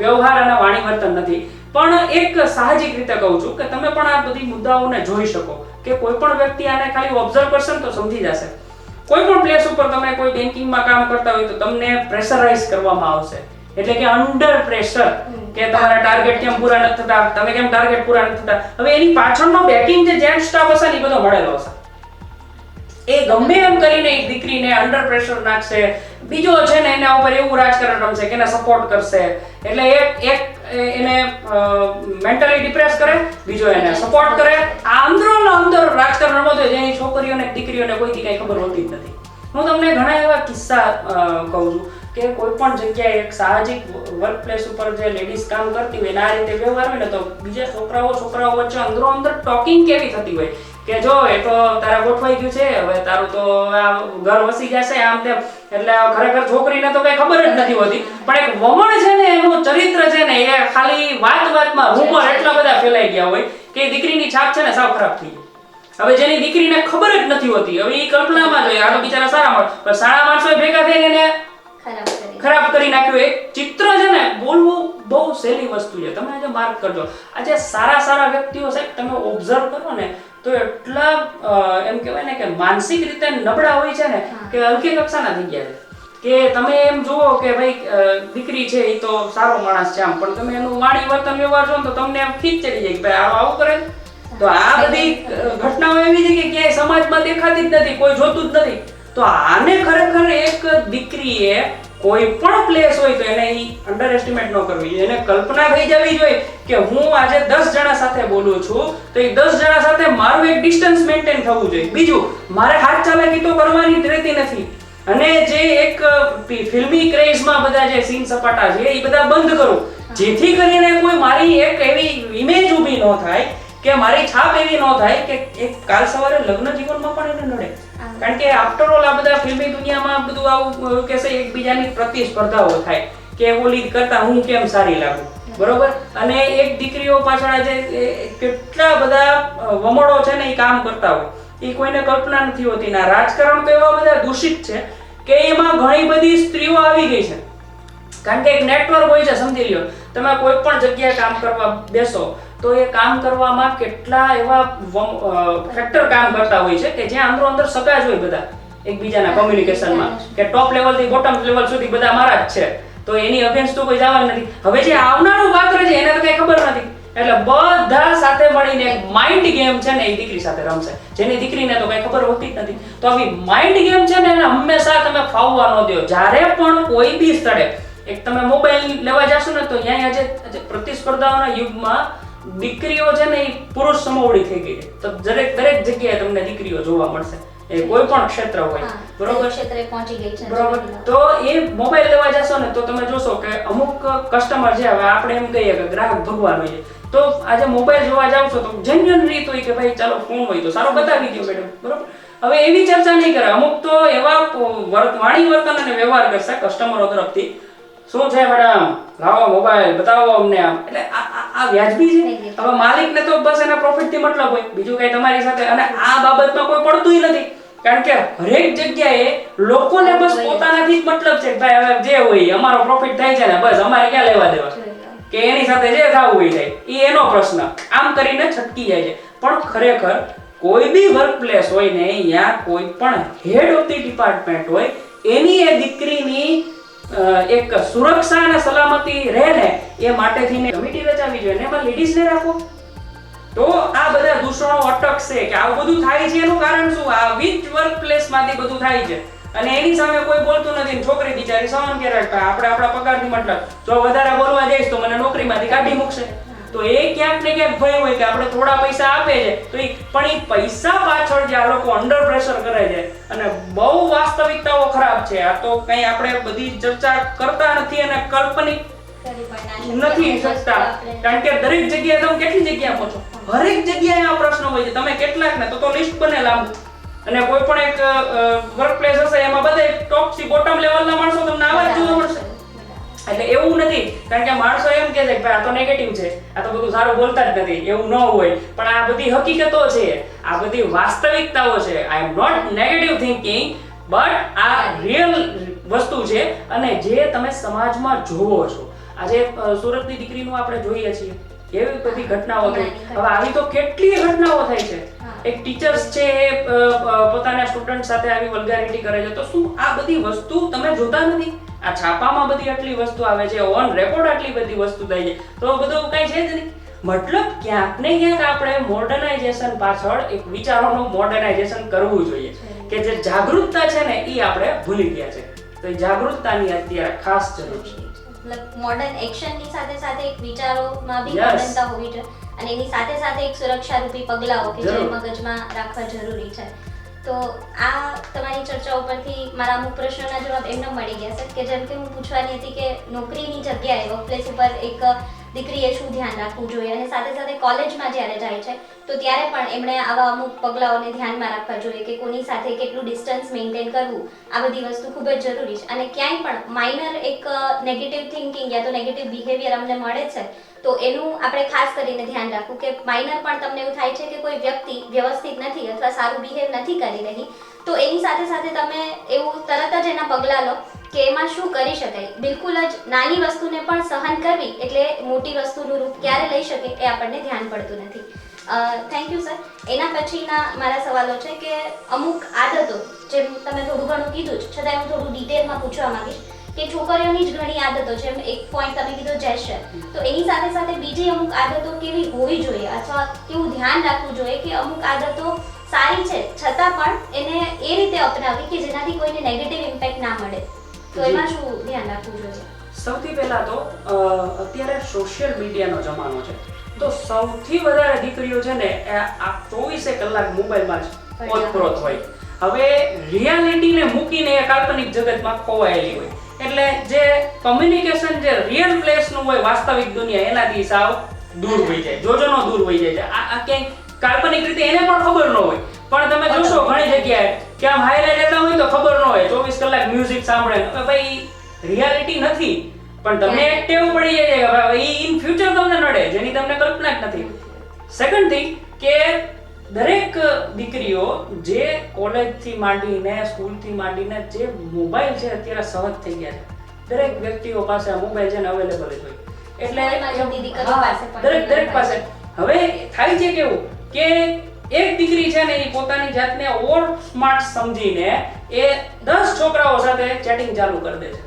વ્યવહાર અને વાણી વર્તન નથી. પણ એક સાહજિક રીતે કહું છું કે તમે પણ આ બધી મુદ્દાઓને જોઈ શકો કે કોઈ પણ વ્યક્તિ આને ખાલી ઓબ્ઝર્વ કરશે ને તો સમજી જશે. કોઈ પણ પ્લેસ ઉપર તમે કોઈ બેન્કિંગમાં કામ કરતા હોય તો તમને પ્રેશરાઇઝ કરવામાં આવશે, એટલે કે અંડર પ્રેશર, કે તમારા ટાર્ગેટ કેમ પૂરા નથી થતા, તમે કેમ ટાર્ગેટ પૂરા નથી થતા. હવે એની પાછળનો બેકિંગ જે જેન્ટ સ્ટાફ હશે ને એ બધો મળેલો હશે. એ ગમે એમ કરીને એક દીકરીને અંડર પ્રેશર નાખશે, બીજો છે ને એના ઉપર એવું રાજકારણ રમશે કે એને સપોર્ટ કરશે, એટલે એક એને મેન્ટલી ડિપ્રેસ કરે, બીજો એને સપોર્ટ કરે. આ અંદરોનો અંદર રાજકારણ રમતો હોય જેની છોકરીઓને દીકરીઓને કોઈથી કઈ ખબર હોતી જ નથી. હું તમને ઘણા એવા કિસ્સા કહું છું કે કોઈ પણ જગ્યાએ એક સાહજિક વર્ક પ્લેસ ઉપર જે લેડીઝ કામ કરતી હોય આ રીતે વ્યવહાર હોય ને તો બીજા છોકરાઓ વચ્ચે અંદરો અંદર ટોકિંગ કેવી થતી હોય કે જો એ તો તારા ગોઠવાઈ ગયું છે, હવે તારું તો આ ઘર વસી જશે આમ તેમ. એટલે ખરેખર છોકરીને તો કઈ ખબર જ નથી હોતી, પણ એક વમણ છે ને એનું ચરિત્ર છે ને એ ખાલી વાતમાં રૂમર એટલા બધા ફેલાઈ ગયા હોય કે દીકરીની છાપ છે ને સાવ ખરાબ થઈ ગઈ. હવે જેની દીકરીને ખબર જ નથી હોતી, હવે એ કલ્પનામાં જોઈએ આ તો બિચારા સારા માણસ, પણ સારા માણસો ભેગા થઈને એને ખરાબ કરી નાખ્યું. એક ચિત્ર છે ને બોલવું બહુ સહેલી વસ્તુ છે, તમે આજે માર્ક કરજો. આજે સારા વ્યક્તિઓ છે તમે ઓબ્ઝર્વ કરો ને તો એટલા એમ કહેવાય ને કે માનસિક રીતે નબળા હોય છે ને કે હલકી કક્ષાના થઈ ગયા છે કે તમે એમ જુઓ કે ભાઈ દીકરી છે એ તો સારો માણસ છે આમ, પણ તમે એનું વાણી વર્તન વ્યવહાર જો તો તમને એમ ખીચ ચડી જાય કે ભાઈ આવું કરે. તો આ બધી ઘટનાઓ એવી છે કે ક્યાંય સમાજમાં દેખાતી જ નથી, કોઈ જોતું જ નથી. તો આને ખરેખર એક દીકરીએ કોઈ પણ પ્લેસ હોય તો એને અંડર એસ્ટિમેટ ન કરવી જોઈએ. એને કલ્પના થઈ જવી જોઈએ કે હું આજે 10 જણા સાથે બોલું છું તો એ 10 જણા સાથે મારું એક ડિસ્ટન્સ મેન્ટેન થવું જોઈએ. બીજું, મારે હાથ ચાલાકી તો કરવાની જ રહેતી નથી. અને જે એક ફિલ્મી ક્રેઝમાં બધા જે સીન સપાટા છે એ બધા બંધ કરું, જેથી કરીને કોઈ મારી એક એવી ઇમેજ ઊભી ન થાય કે મારી છાપ એવી ન થાય કે એક કાલ સવારે લગ્ન જીવનમાં પણ એને નડે. કારણ કે આફ્ટર ઓલ આ બધા ફિલ્મી દુનિયામાં બધું આવું કે છે એકબીજાની પ્રતિસ્પર્ધાઓ થાય કે ઓલી કરતા હું કેમ સારી લાગું, બરોબર. અને એક દીકરીઓ પાછળ આજે કેટલા બધા વમળો છે ને એ કામ કરતા હોય એ કોઈને કલ્પના નથી હોતી. ના રાજકારણ તો એવા બધા દૂષિત છે કે એમાં ઘણી બધી સ્ત્રીઓ આવી ગઈ છે, કારણ કે એક નેટવર્ક હોય છે. સમજી લ્યો તમે કોઈ પણ જગ્યાએ કામ કરવા બેસો તો એ કામ કરવામાં કેટલા એવા ફેક્ટર કામ કરતા હોય છે કે જ્યાં અંદર સગા જ હોય બધા એકબીજાના કોમ્યુનિકેશનમાં, કે ટોપ લેવલ થી બોટમ લેવલ સુધી બધા મારા જ છે, તો એની અગેન્સ્ટ તો કોઈ જવાનું નથી. હવે જે આવનારું પાત્ર છે એને તો કઈ ખબર નથી, એટલે બધા સાથે મળીને એક માઇન્ડ ગેમ છે ને એ દીકરી સાથે રમશે, જેની દીકરીને તો કઈ ખબર હોતી જ નથી. તો આવી માઇન્ડ ગેમ છે ને એને હંમેશા તમે ફાવવા ન દો. જ્યારે પણ કોઈ બી સ્થળે એક તમે મોબાઈલ લેવા જશો ને તો અહીંયા આજે પ્રતિસ્પર્ધાઓના યુગમાં દીકરીઓ છે ને એ પુરુષ સમોવડી થઈ ગઈ છે. તો દરેક જગ્યાએ તમને દીકરીઓ જોવા મળશે, એ કોઈ પણ ક્ષેત્ર હોય, બરોબર,
ક્ષેત્રે પહોંચી ગઈ છે,
બરોબર. તો એ મોબાઈલ લેવા જશો ને તો તમે જોશો કે અમુક કસ્ટમર છે, હવે આપણે એમ કહીએ કે ગ્રાહક ભગવાન હોય છે, તો આજે મોબાઈલ જોવા જાવ છો તો જેન્યુઅન રીત હોય કે ભાઈ ચાલો ફોન હોય તો સારો બતાવી દો મેડમ, બરોબર. હવે એવી ચર્ચા નહીં કરે, અમુક તો એવા વાણી વર્તન અને વ્યવહાર કરશે કસ્ટમરો તરફથી, શું છે મેડમ લાવો મોબાઈલ બતાવો અમને આમ. એટલે આ વ્યાજબી છે? હવે માલિકને તો બસ એના પ્રોફિટ થી મતલબ હોય, બીજું કઈ તમારી સાથે. અને આ બાબતમાં કોઈ પડતું નથી, કારણ કે હરેક જગ્યાએ લોકોને બસ પોતાનાથી જ મતલબ છે. ભાઈ હવે જે હોય અમારો પ્રોફિટ થાય છે ને બસ અમારે ક્યાં લેવા દેવા, કે એની સાથે જે થવું હોય થાય એ એનો પ્રશ્ન, આમ કરીને છટકી જાય છે. પણ ખરેખર કોઈ બી વર્ક પ્લેસ હોય ને ત્યાં કોઈ પણ હેડ ઓફ ધી ડિપાર્ટમેન્ટ હોય એની એ દીકરીની એક સુરક્ષા અને સલામતી રહે ને એ માટેથી કમિટી રચાવી જોઈએ ને એમાં લેડીઝને રાખો તો આ બધા દૂષણો અટકશે. કે આવું બધું થાય છે એનું કારણ શું? આ વિચ વર્ક પ્લેસ માંથી બધું થાય છે અને એની સામે કોઈ બોલતું નથી. છોકરી બિચારી સહન કરે, આપણે આપણા પગારથી મતલબ, જો વધારે બોલવા જઈશ તો મને નોકરીમાંથી કાઢી મૂકશે. તો એ ક્યાંક ને ક્યાંક ભય હોય કે આપણે થોડા પૈસા આપે છે તો પણ એ પૈસા પાછળ જે આ લોકો અંડર પ્રેશર કરે છે અને બહુ વાસ્તવિકતાઓ ખરાબ છે. આ તો કઈ આપણે બધી ચર્ચા કરતા નથી અને કાલ્પનિક નથી શકતા, કારણ કે દરેક જગ્યાએ તમે કેટલી જગ્યા પહોંચો, હરેક જગ્યાએ આ પ્રશ્ન હોય છે. તમે કેટલાક ને તો લિસ્ટ બને લાંબુ, અને કોઈ પણ એક વર્ક પ્લેસ હશે એમાં બધા ટોપ થી બોટમ લેવલના માણસો તમને આવા જ જોવા મળશે. એટલે એવું નથી, કારણ કે માણસો એમ કહે છે કે ભાઈ આ તો નેગેટિવ છે, આ તો બધું સારું બોલતા જ નથી, એવું ન હોય. પણ આ બધી હકીકતો છે, આ બધી વાસ્તવિકતાઓ છે. I am not negative thinking, but આ રિયલ વસ્તુ છે અને જે તમે સમાજમાં જોવો છો. આજે સુરતની દીકરીનું આપણે જોઈએ છીએ, એવી બધી ઘટનાઓ થઈ. હવે આવી તો કેટલી ઘટનાઓ થઈ છે. એક ટીચર્સ છે એ પોતાના સ્ટુડન્ટ સાથે આવી વલ્ગારિટી કરે છે. તો શું આ બધી વસ્તુ તમે જોતા નથી? આ છાપામાં બધી આટલી વસ્તુ આવે છે, ઓન રેકોર્ડ આટલી બધી વસ્તુ થાય છે, તો બધું કઈ છે જ નહીં. મતલબ ક્યાંક ને ક્યાંક આપણે મોડર્નાઇઝેશન પાછળ એક વિચારોનું મોડર્નાઇઝેશન કરવું જોઈએ, કે જે જાગૃતતા છે ને એ આપણે ભૂલી ગયા છે. તો એ જાગૃતતાની અત્યારે ખાસ જરૂર છે.
મતલબ મોડર્ન એક્શનની સાથે સાથે એક વિચારોમાં બી મોડર્નતા હોવી જોઈએ અને એની સાથે સાથે એક સુરક્ષા રૂપી પગલાઓ કે જે મગજમાં રાખવા જરૂરી છે. તો આ તમારી ચર્ચા ઉપરથી મારા અમુક પ્રશ્નોના જવાબ એમને મળી ગયા છે, કે જેમ કે હું પૂછવાની હતી કે નોકરીની જગ્યાએ વર્કપ્લેસ ઉપર એક દીકરીએ શું ધ્યાન રાખવું જોઈએ અને સાથે સાથે કોલેજમાં જ્યારે જાય છે તો ત્યારે પણ એમણે આવા અમુક પગલાઓને ધ્યાનમાં રાખવા જોઈએ કે કોની સાથે કેટલું ડિસ્ટન્સ મેન્ટેન કરવું. આ બધી વસ્તુ ખૂબ જ જરૂરી છે. અને ક્યાંય પણ માઇનર એક નેગેટિવ થિંકિંગ યા તો નેગેટિવ બિહેવિયર અમને મળે છે તો એનું આપણે ખાસ કરીને ધ્યાન રાખવું કે માઇનર પણ તમને એવું થાય છે કે કોઈ વ્યક્તિ વ્યવસ્થિત નથી અથવા સારું બિહેવ નથી કરી રહી, તો એની સાથે સાથે તમે એવું તરત જ એના પગલાં લો કે એમાં શું કરી શકાય. બિલકુલ જ નાની વસ્તુને પણ સહન કરવી એટલે મોટી વસ્તુનું રૂપ ક્યારે લઈ શકે એ આપણને ધ્યાન પડતું નથી. Thank you sir. એના પછીના મારા સવાલો છે કે અમુક આદતો, જેમ તમે થોડું ઘણું કીધું જ, છતાં હું થોડું ડિટેલમાં પૂછવા માંગીશ કે છોકરીઓની જ ઘણી આદતો છે. એક પોઈન્ટ તમે કીધો જેસ્ચર, તો એની સાથે સાથે બીજી અમુક આદતો કેવી હોવી જોઈએ અથવા કેવું ધ્યાન રાખવું જોઈએ કે અમુક આદતો સારી છે છતાં પણ એને એ રીતે અપનાવવી કે જેનાથી કોઈને નેગેટિવ ઇમ્પેક્ટ ના મળે. તો એમાં શું ધ્યાન રાખવું જોઈએ?
સૌથી પહેલા તો અત્યારે સોશિયલ મીડિયાનો જમાનો છે, તો સૌથી વધારે દીકરીઓ છે ને આ 24 કલાક મોબાઈલમાં જ ઓતપ્રોત હોય. હવે રિયાલિટીને મૂકીને એ કાલ્પનિક જગતમાં ખોવાયેલી હોય. એટલે જે કમ્યુનિકેશન જે રિયલ પ્લેસનું હોય, વાસ્તવિક દુનિયા, એનાથી સાવ દૂર હોઈ જાય, જોજોનો દૂર હોઈ જાય. આ ક્યાંય કાલ્પનિક રીતે એને પણ ખબર ન હોય. પણ તમે જોશો ઘણી જગ્યાએ કે આમ હાઈલાઈટ જતા હોય તો ખબર ન હોય, 24 કલાક મ્યુઝિક સાંભળે. હવે ભાઈ રિયાલિટી નથી, પણ તમને એક ટેવ પડી જાય કે ભાઈ ઇન ફ્યુચર તમને નડે, જેની તમને કલ્પના જ નથી. સેકન્ડ થિંગ કે દરેક દીકરીઓ જે કોલેજથી માંડીને સ્કૂલથી માંડીને જે મોબાઈલ છે અત્યારે સહજ થઈ ગયા છે. દરેક વ્યક્તિઓ પાસે આ મોબાઈલ છે ને અવેલેબલ જ હોય. એટલે દરેક પાસે. હવે થાય છે કેવું કે એક દીકરી છે ને એ પોતાની જાતને ઓવર સ્માર્ટ સમજીને એ 10 છોકરાઓ સાથે ચેટિંગ ચાલુ કરી દે છે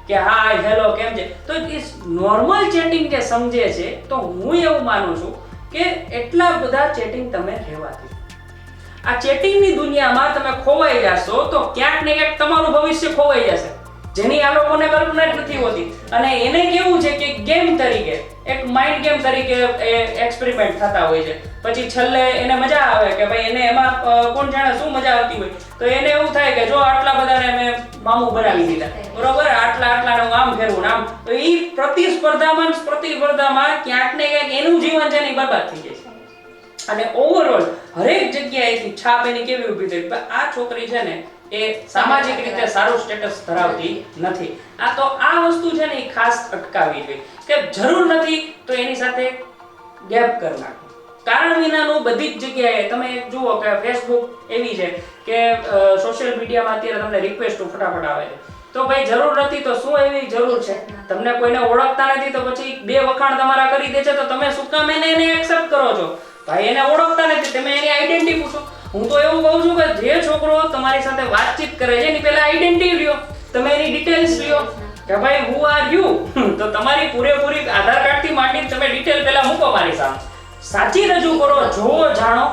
કે હાય હેલો કેમ છે. તો એ નોર્મલ ચેટિંગ જે સમજે છે, તો હું એવું માનું છું કે એટલા બધા ચેટિંગ તમે રહેવાથી આ ચેટિંગની દુનિયામાં તમે ખોવાઈ જાશો તો ક્યાંક ને ક્યાંક તમારું ભવિષ્ય ખોવાઈ જશે, જેની આ લોકોને કલ્પના જ નથી હોતી. અને એને કેવું છે કે ગેમ તરીકે, એક માઇન્ડ ગેમ તરીકે એક્સપેરિમેન્ટ થતા હોય છે. પછી છેલ્લે એને મજા આવે કે ભાઈ એને એમાં કોણ જાણે શું મજા આવતી હોય, તો એને એવું થાય કે જો આટલા બધાને મેં મામું બનાવી દીધા, બરોબર, આટલાને હું આમ ફેરવું આમ. તો એ પ્રતિસ્પર્ધામાં ક્યાંક ને ક્યાંક એનું જીવન છે ને બરબાદ થઈ જાય છે. અને ઓવરઓલ હરેક જગ્યાએથી છાપ એની કેવી ઊભી થઈ, આ છોકરી છે ને એ સામાજિક રીતે સારું સ્ટેટસ ધરાવતી નથી. આ વસ્તુ છે ને એ ખાસ અટકાવવી જોઈએ કે જરૂર નથી તો એની સાથે ગેપ કરી નાખો. કારણ વિનાનું બધી જ જગ્યાએ તમે જુઓ કે ફેસબુક એવી છે કે સોશિયલ મીડિયામાં અત્યારે તમને રિક્વેસ્ટો ફટાફટ આવે છે. તો ભાઈ જરૂર નથી તો શું એવી જરૂર છે? તમને કોઈને ઓળખતા નથી તો પછી 2 વખાણ તમારા કરી દે છે તો તમે શું કામ એને એક્સેપ્ટ કરો છો? ભાઈ એને ઓળખતા નથી, તમે એની આઈડેન્ટિટી પૂછો. હું તો એવું કહું છું કે જે છોકરો તમારી સાથે વાતચીત કરે છે એની પહેલા આઈડેન્ટિટી લ્યો, તમે એની ડિટેલ્સ લ્યો કે ભાઈ હુ આર યુ. તો તમારી પૂરેપૂરી આધાર કાર્ડથી માંડીને તમે ડિટેલ પહેલા મૂકો મારી સામે, સાચી રજૂ કરો, જોવો, જાણો,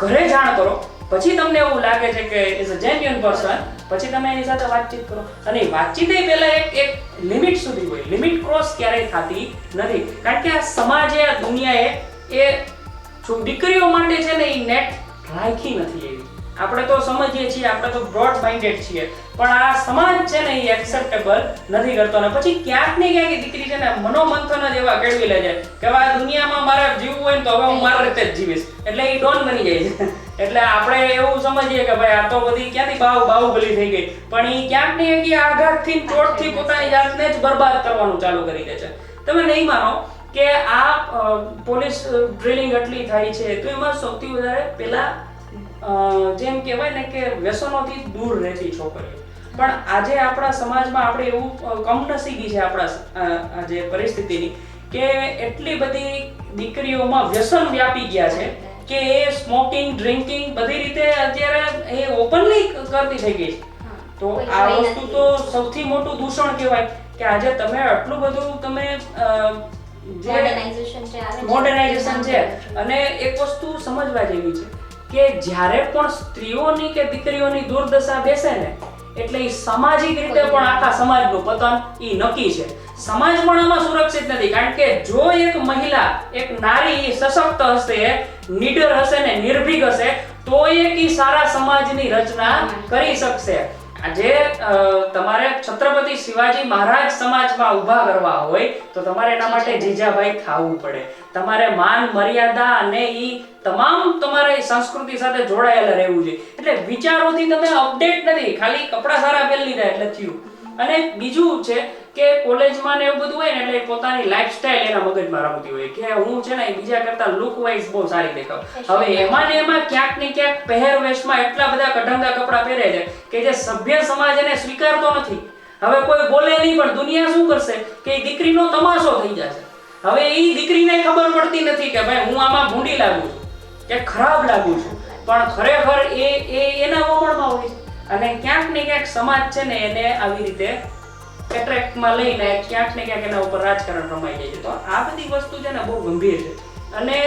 ઘરે જાણ કરો. પછી તમને એવું લાગે છે કે ઇઝ અ જેન્યુઅન પર્સન, પછી તમે એની સાથે વાતચીત કરો. અને વાતચીત એ પહેલા એક લિમિટ સુધી હોય, લિમિટ ક્રોસ ક્યારેય થતી નથી. કારણ કે આ સમાજે, આ દુનિયાએ એ દીકરીઓ માટે છે ને એ નેટ રાખી નથી એવી. આપણે તો સમજીએ છીએ, આપણે તો બ્રોડ માઇન્ડેડ છીએ, પણ આ સમાજ છે ને એ એક્સેપ્ટેબલ નથી કરતો. ને પછી ક્યાંક ને ક્યાંક દીકરી છે ને મનોમંથન જ એવા કેળવી લે છે કે આ દુનિયામાં મારે જીવવું હોય ને તો હવે હું મારી રીતે જ જીવીશ, એટલે એ ડોન બની જાય છે. એટલે આપણે એવું સમજીએ કે ભાઈ આ તો બધી ક્યાંથી બાહુબલી થઈ ગઈ, પણ એ ક્યાંક ને ક્યાંક આઘાતથી ચોટથી પોતાની જાતને જ બરબાદ કરવાનું ચાલુ કરી દે છે. તમે નહીં માનો કે આ પોલીસ ડ્રિલિંગ એટલી થાય છે તો એમાં સૌથી વધારે પેલા જેમ કહેવાય ને કે વ્યસનોથી દૂર રહેતી છોકરીઓ. પણ આજે આપણા સમાજમાં આપણે એવું કમનસીબી છે આપણા જે પરિસ્થિતિની કે એટલી બધી દીકરીઓમાં વ્યસન વ્યાપી ગયા છે કે એ સ્મોકિંગ ડ્રિંકિંગ બધી રીતે અત્યારે એ ઓપનલી કરતી થઈ ગઈ છે. તો આ વસ્તુ તો સૌથી મોટું દૂષણ કહેવાય કે આજે તમે આટલું બધું તમે મોડર્નાઇઝેશન છે. અને એક વસ્તુ સમજવા જેવી છે કે જ્યારે પણ સ્ત્રીઓની કે દીકરીઓની દુર્દશા બેસે ને એટલે ઈ સામાજિક રીતે પણ આખા સમાજનું પતન ઈ નક્કી છે. સમાજ પણ આમાં સુરક્ષિત નથી, કારણ કે જો એક મહિલા એક નારી સશક્ત હશે, નીડર હશે ને નિર્ભીક હશે તો એ સારા સમાજની રચના કરી શકશે. આજે તમારે છત્રપતિ શિવાજી મહારાજ સમાજમાં ઊભા કરવા હોય તો તમારે એના માટે જીજાભાઈ થવું પડે. તમારે માન મર્યાદા અને ઈ તમામ તમારે સંસ્કૃતિ સાથે જોડાયેલા રહેવું જોઈએ. એટલે વિચારોથી તમે અપડેટ નથી, ખાલી કપડા સારા પહેરી લીધા એટલે થયું. અને બીજું છે કે કોલેજમાં ને એવું બધું હોય ને એટલે પોતાની લાઈફસ્ટાઈલ એના મગજમાં રમતી હોય કે હું છે ને બીજા કરતા લુક વાઇઝ બહુ સારી દેખાવ. હવે એમાં ને એમાં ક્યાંક ને ક્યાંક પહેરવેશમાં એટલા બધા કઢંગા કપડા પહેરે છે કે જે સભ્ય સમાજ એને સ્વીકારતો નથી. હવે કોઈ બોલે નહીં પણ દુનિયા શું કરશે કે એ દીકરીનો તમાશો થઈ જશે. હવે એ દીકરીને ખબર પડતી નથી કે ભાઈ હું આમાં ભૂંડી લાગુ છું કે ખરાબ લાગુ છું, પણ ખરેખર એ એના વમણમાં હોય છે. અને ક્યાંક ને ક્યાંક સમાજ છે ને એને આવી રીતે એટ્રેક્ટમાં લઈને ક્યાંક ને ક્યાંક એના ઉપર રાજકારણ રમાઈ જાય છે. તો આ બધી વસ્તુ છે ને બહુ ગંભીર છે. અને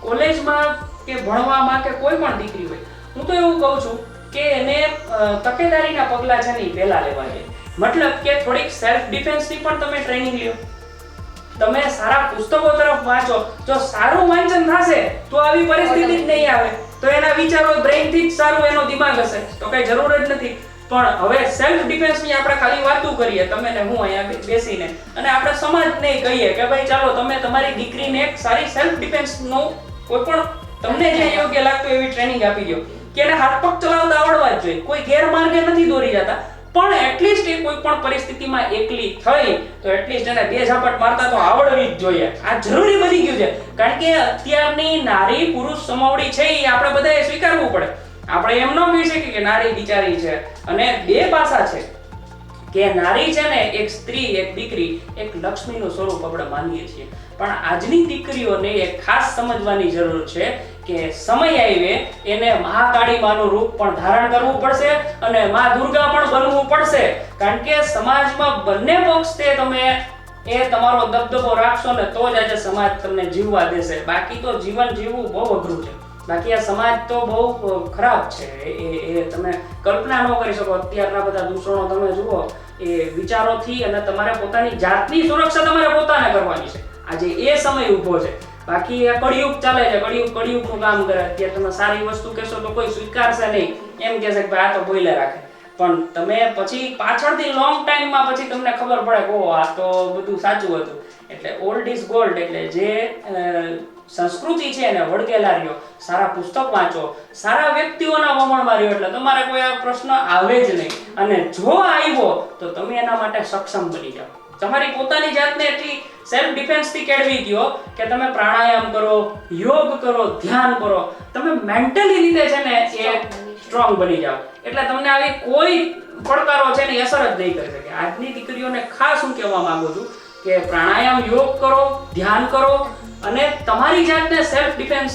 કોલેજમાં કે ભણવામાં કે કોઈ પણ દીકરી હોય, હું તો એવું કહું છું કે એને તકેદારીના પગલા છે ને પહેલા લેવા જોઈએ. મતલબ કે થોડીક સેલ્ફ ડિફેન્સની પણ તમે ટ્રેનિંગ લ્યો, તમે સારા પુસ્તકો તરફ વાંચો. જો સારું વાંચન થશે તો આવી પરિસ્થિતિ જ નહીં આવે. તો એના વિચારો બ્રેઇનથી જ સારું એનો દિમાગ હશે તો કઈ જરૂર જ નથી. પણ હવે સેલ્ફ ડિફેન્સની આપણે ખાલી વાતો કરીએ તમે ને હું અહીંયા બેસીને, અને આપણે સમાજને કહીએ કે ભાઈ ચાલો તમે તમારી દીકરીને એક સારી સેલ્ફ ડિફેન્સનો કોઈ પણ તમને જે યોગ્ય લાગતું એવી ટ્રેનિંગ આપી દો કે એને હાથ પગ ચલાવતા આવડવા જ જોઈએ. કોઈ ગેરમાર્ગે નથી દોરી જતા, પણ એટલીસ્ટ એ કોઈ પણ પરિસ્થિતિમાં એકલી થઈ તો એટલીસ્ટ એને બે ઝાપટ મારતા તો આવડવી જ જોઈએ. આ જરૂરી બની ગયું છે, કારણ કે અત્યારની નારી પુરુષ સમાવડી છે એ આપણે બધાએ સ્વીકારવું પડે. આપણે એમ ન કહી શકીએ કે નારી બિચારી છે. અને બે પાસા છે કે નારી છે ને એક સ્ત્રી એક દીકરી એક લક્ષ્મીનું સ્વરૂપ આપણે માનીએ છીએ, પણ આજની દીકરીઓને એક ખાસ સમજવાની જરૂર છે કે સમય આવે એને મહાકાળી માનું રૂપ પણ ધારણ કરવું પડશે અને મા દુર્ગા પણ બનવું પડશે. કારણ કે સમાજમાં બંને પક્ષે તમે એ તમારો દબદબો રાખશો ને તો જ આજે સમાજ તમને જીવવા દેશે. બાકી તો જીવન જીવવું બહુ અઘરું છે. બાકી આ સમાજ તો બહુ ખરાબ છે, એ તમે કલ્પના ન કરી શકો. અત્યારના બધા દૂષણો તમે જુઓ એ વિચારોથી, અને તમારે પોતાની જાતની સુરક્ષા તમારે પોતાને કરવાની છે. આજે એ સમય ઊભો છે. બાકી આ કળિયુગ ચાલે છે, કળિયુગનું કામ કરે. અત્યારે તમે સારી વસ્તુ કહેશો તો કોઈ સ્વીકારશે નહીં, એમ કહેશે કે ભાઈ આ તો બોઈલે રાખે. પણ તમે પછી પાછળથી લોંગ ટાઈમમાં પછી તમને ખબર પડે કે ઓ આ તો બધું સાચું હતું. એટલે ઓલ્ડ ઇઝ ગોલ્ડ. એટલે જે સંસ્કૃતિ છે એને વળગેલા રહ્યો, સારા પુસ્તક વાંચો, સારા વ્યક્તિઓના વમણમાં રહ્યો, એટલે તમારે કોઈ આ પ્રશ્ન આવે જ નહીં. અને જો આવ્યો તો તમે એના માટે સક્ષમ બની જાઓ. તમારી પોતાની જાતને એટલી સેલ્ફ ડિફેન્સથી કેળવી દો કે તમે પ્રાણાયામ કરો, યોગ કરો, ધ્યાન કરો, તમે મેન્ટલી રીતે છે ને એ સ્ટ્રોંગ બની જાઓ. એટલે તમને આવી કોઈ પડકારો છે ને અસર જ નહીં કરી શકે. આજની દીકરીઓને ખાસ હું કહેવા માંગુ છું કે પ્રાણાયામ યોગ કરો, ધ્યાન કરો અને તમારી જાતને સેલ્ફ ડિફેન્સ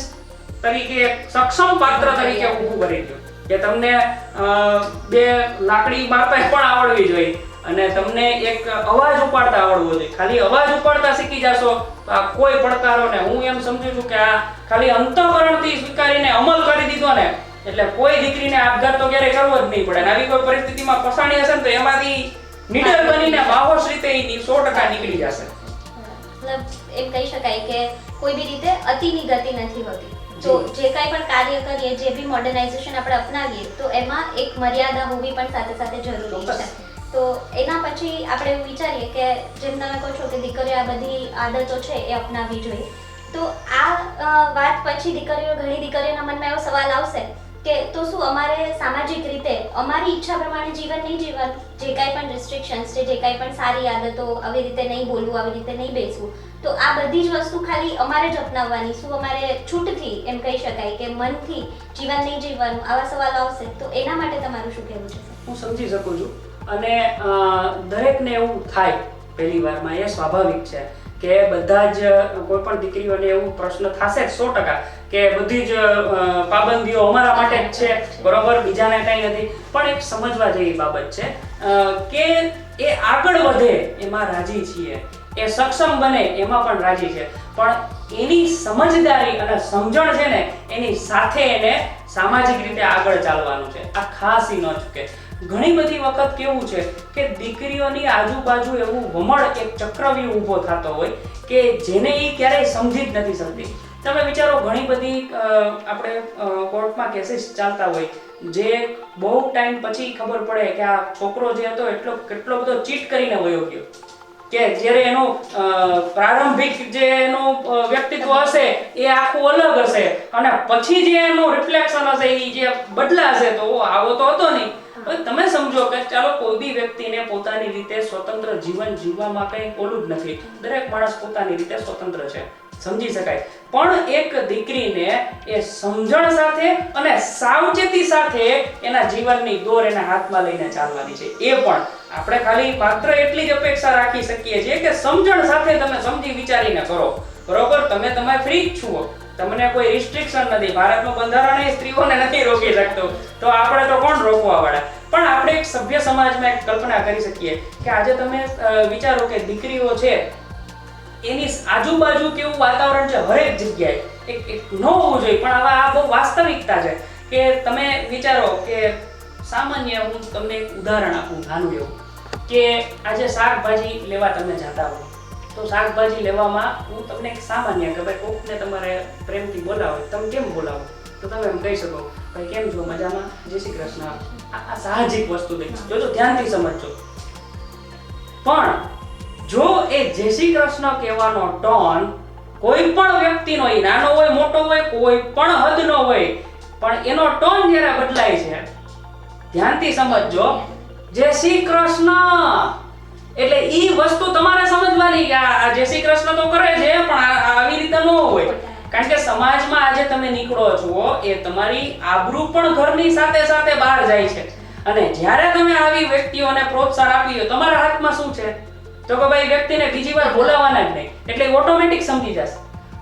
તરીકે સક્ષમ પાત્ર તરીકે ઊભું કરી દો. કે તમને બે લાકડી મારતા પણ આવડવી જોઈએ અને તમને એક અવાજ ઉપાડતા આવડવો જોઈએ. ખાલી અવાજ ઉપાડતા શીખી જશો તો આ કોઈ પડકારોને હું એમ સમજુ છું કે આ ખાલી અંતઃકરણથી સ્વીકારીને અમલ કરી દીધો ને એટલે કોઈ દીકરીને આપઘાત તો ક્યારેય કરવો જ નહીં પડે. આવી કોઈ પરિસ્થિતિમાં ફસાણી હશે ને તો એમાંથી નીડર બનીને બાહોશ રીતે 100% નીકળી જશે.
મતલબ એમ કહી શકાય કે કોઈ બી રીતે અતિની ગતિ નથી હોતી. તો જે કાંઈ પણ કાર્ય કરીએ, જે બી મોડર્નાઇઝેશન આપણે અપનાવીએ તો એમાં એક મર્યાદા હોવી પણ સાથે સાથે જરૂરી છે. તો એના પછી આપણે એવું વિચારીએ કે જેમ તમે કહો છો કે દીકરીઓ આ બધી આદતો છે એ અપનાવવી જોઈએ, તો વાત પછી ઘણી દીકરીઓના મનમાં એવો સવાલ આવશે કે તો શું અમારે સામાજિક રીતે અમારી ઈચ્છા પ્રમાણે જીવન નહીં જીવવાનું, જે કાંઈ પણ રિસ્ટ્રિક્શન્સ છે, જે કાંઈ પણ સારી આદતો, આવી રીતે નહીં બોલવું, આવી રીતે નહીં બેસવું, તો આ બધી જ વસ્તુ ખાલી અમારે જ અપનાવવાની, શું અમારે છૂટથી એમ કહી શકાય કે મનથી જીવન નહીં જીવવાનું, આવા સવાલો આવશે તો એના માટે તમારું શું કહેવું છે?
હું સમજી શકું છું અને દરેકને એવું થાય પહેલી વારમાં, એ સ્વાભાવિક છે કે બધા જ કોઈ પણ દીકરીઓને એવું પ્રશ્ન થશે જ 100% કે બધી જ પાબંદીઓ અમારા માટે જ છે, બરોબર, બીજાને કંઈ નથી. પણ એક સમજવા જેવી બાબત છે કે એ આગળ વધે એમાં રાજી છીએ, એ સક્ષમ બને એમાં પણ રાજી છે, પણ એની સમજદારી અને સમજણ છે ને એની સાથે એને સામાજિક રીતે આગળ ચાલવાનું છે. આ ખાસ ન ચૂકે. ઘણી બધી વખત કેવું છે કે દીકરીઓની આજુબાજુ એવું વમળ, એક ચક્રવ્યૂહ ઊભો થતો હોય કે જેને એ ક્યારેય સમજી જ નથી શકતી. તમે વિચારો, ઘણી બધી આપણે કોર્ટમાં કેસીસ ચાલતા હોય જે બહુ ટાઈમ પછી ખબર પડે કે આ છોકરો જે હતો કેટલો બધો ચીટ કરીને વયો ગયો, કે જ્યારે એનું પ્રારંભિક જે એનું વ્યક્તિત્વ હશે એ આખું અલગ હશે અને પછી જે એનું રિફ્લેક્શન હશે એ જે બદલાશે, તો આવો તો હતો નહીં. હવે તમે સમજો કે ચાલો કોઈ બી વ્યક્તિને પોતાની રીતે સ્વતંત્ર જીવન જીવવામાં કંઈ ઓલું જ નથી, દરેક માણસ પોતાની રીતે સ્વતંત્ર છે, સમજી શકાય. પણ એક દીકરીને એ સમજણ સાથે અને સાવચેતી સાથે એના જીવનની દોર એના હાથમાં લઈને ચાલવાની છે. એ પણ આપણે ખાલી માત્ર એટલી જ અપેક્ષા રાખી શકીએ છીએ કે સમજણ સાથે તમે સમજી વિચારીને કરો, બરોબર. તમે ફ્રી જ છો, તમને કોઈ રિસ્ટ્રિક્શન નથી, ભારતનું બંધારણ એ સ્ત્રીઓને નથી રોકી શકતું, તો આપણે તો કોણ રોકવા વાળા. પણ આપણે એક સભ્ય સમાજમાં એક કલ્પના કરી શકીએ કે આજે તમે વિચારો કે દીકરીઓ છે એની આજુબાજુ કેવું વાતાવરણ છે, હરેક જગ્યાએ એક ન હોવું જોઈએ, પણ હવે આ બહુ વાસ્તવિકતા છે કે તમે વિચારો કે સામાન્ય, હું તમને એક ઉદાહરણ આપું નાનું એવું, કે આજે શાકભાજી લેવા તમે જતા હો તો શાકભાજી લેવામાં હું તમને એક સામાન્ય કે ભાઈ કોકને તમારે પ્રેમથી બોલાવો, તમે કેમ બોલાવો, તો તમે એમ કહી શકો ભાઈ કેમ છો, મજામાં, જય શ્રી કૃષ્ણ. આ સાહજિક વસ્તુ જોજો, ધ્યાનથી સમજજો. પણ જો એ જય શ્રી કૃષ્ણ કહેવાનો ટોન કોઈ પણ વ્યક્તિનો, એ નાનો હોય મોટો હોય, કોઈ પણ હદનો હોય, પણ એનો ટોન જ્યારે બદલાય છે, ધ્યાનથી સમજજો, જય શ્રી કૃષ્ણ એટલે ઈ વસ્તુ તમારે સમજવાની કે આ જય શ્રી કૃષ્ણ તો કરે છે પણ આવી રીતે ન હોય. કારણ કે સમાજમાં આજે તમે નીકળો છો એ તમારી આબરૂ પણ ઘરની સાથે સાથે બહાર જાય છે, અને જ્યારે તમે આવી વ્યક્તિઓને પ્રોત્સાહન આપી દો, તમારા હાથમાં શું છે, તો કે ભાઈ વ્યક્તિને બીજી વાર બોલાવવાના જ નહીં, એટલે ઓટોમેટિક સમજી જશે.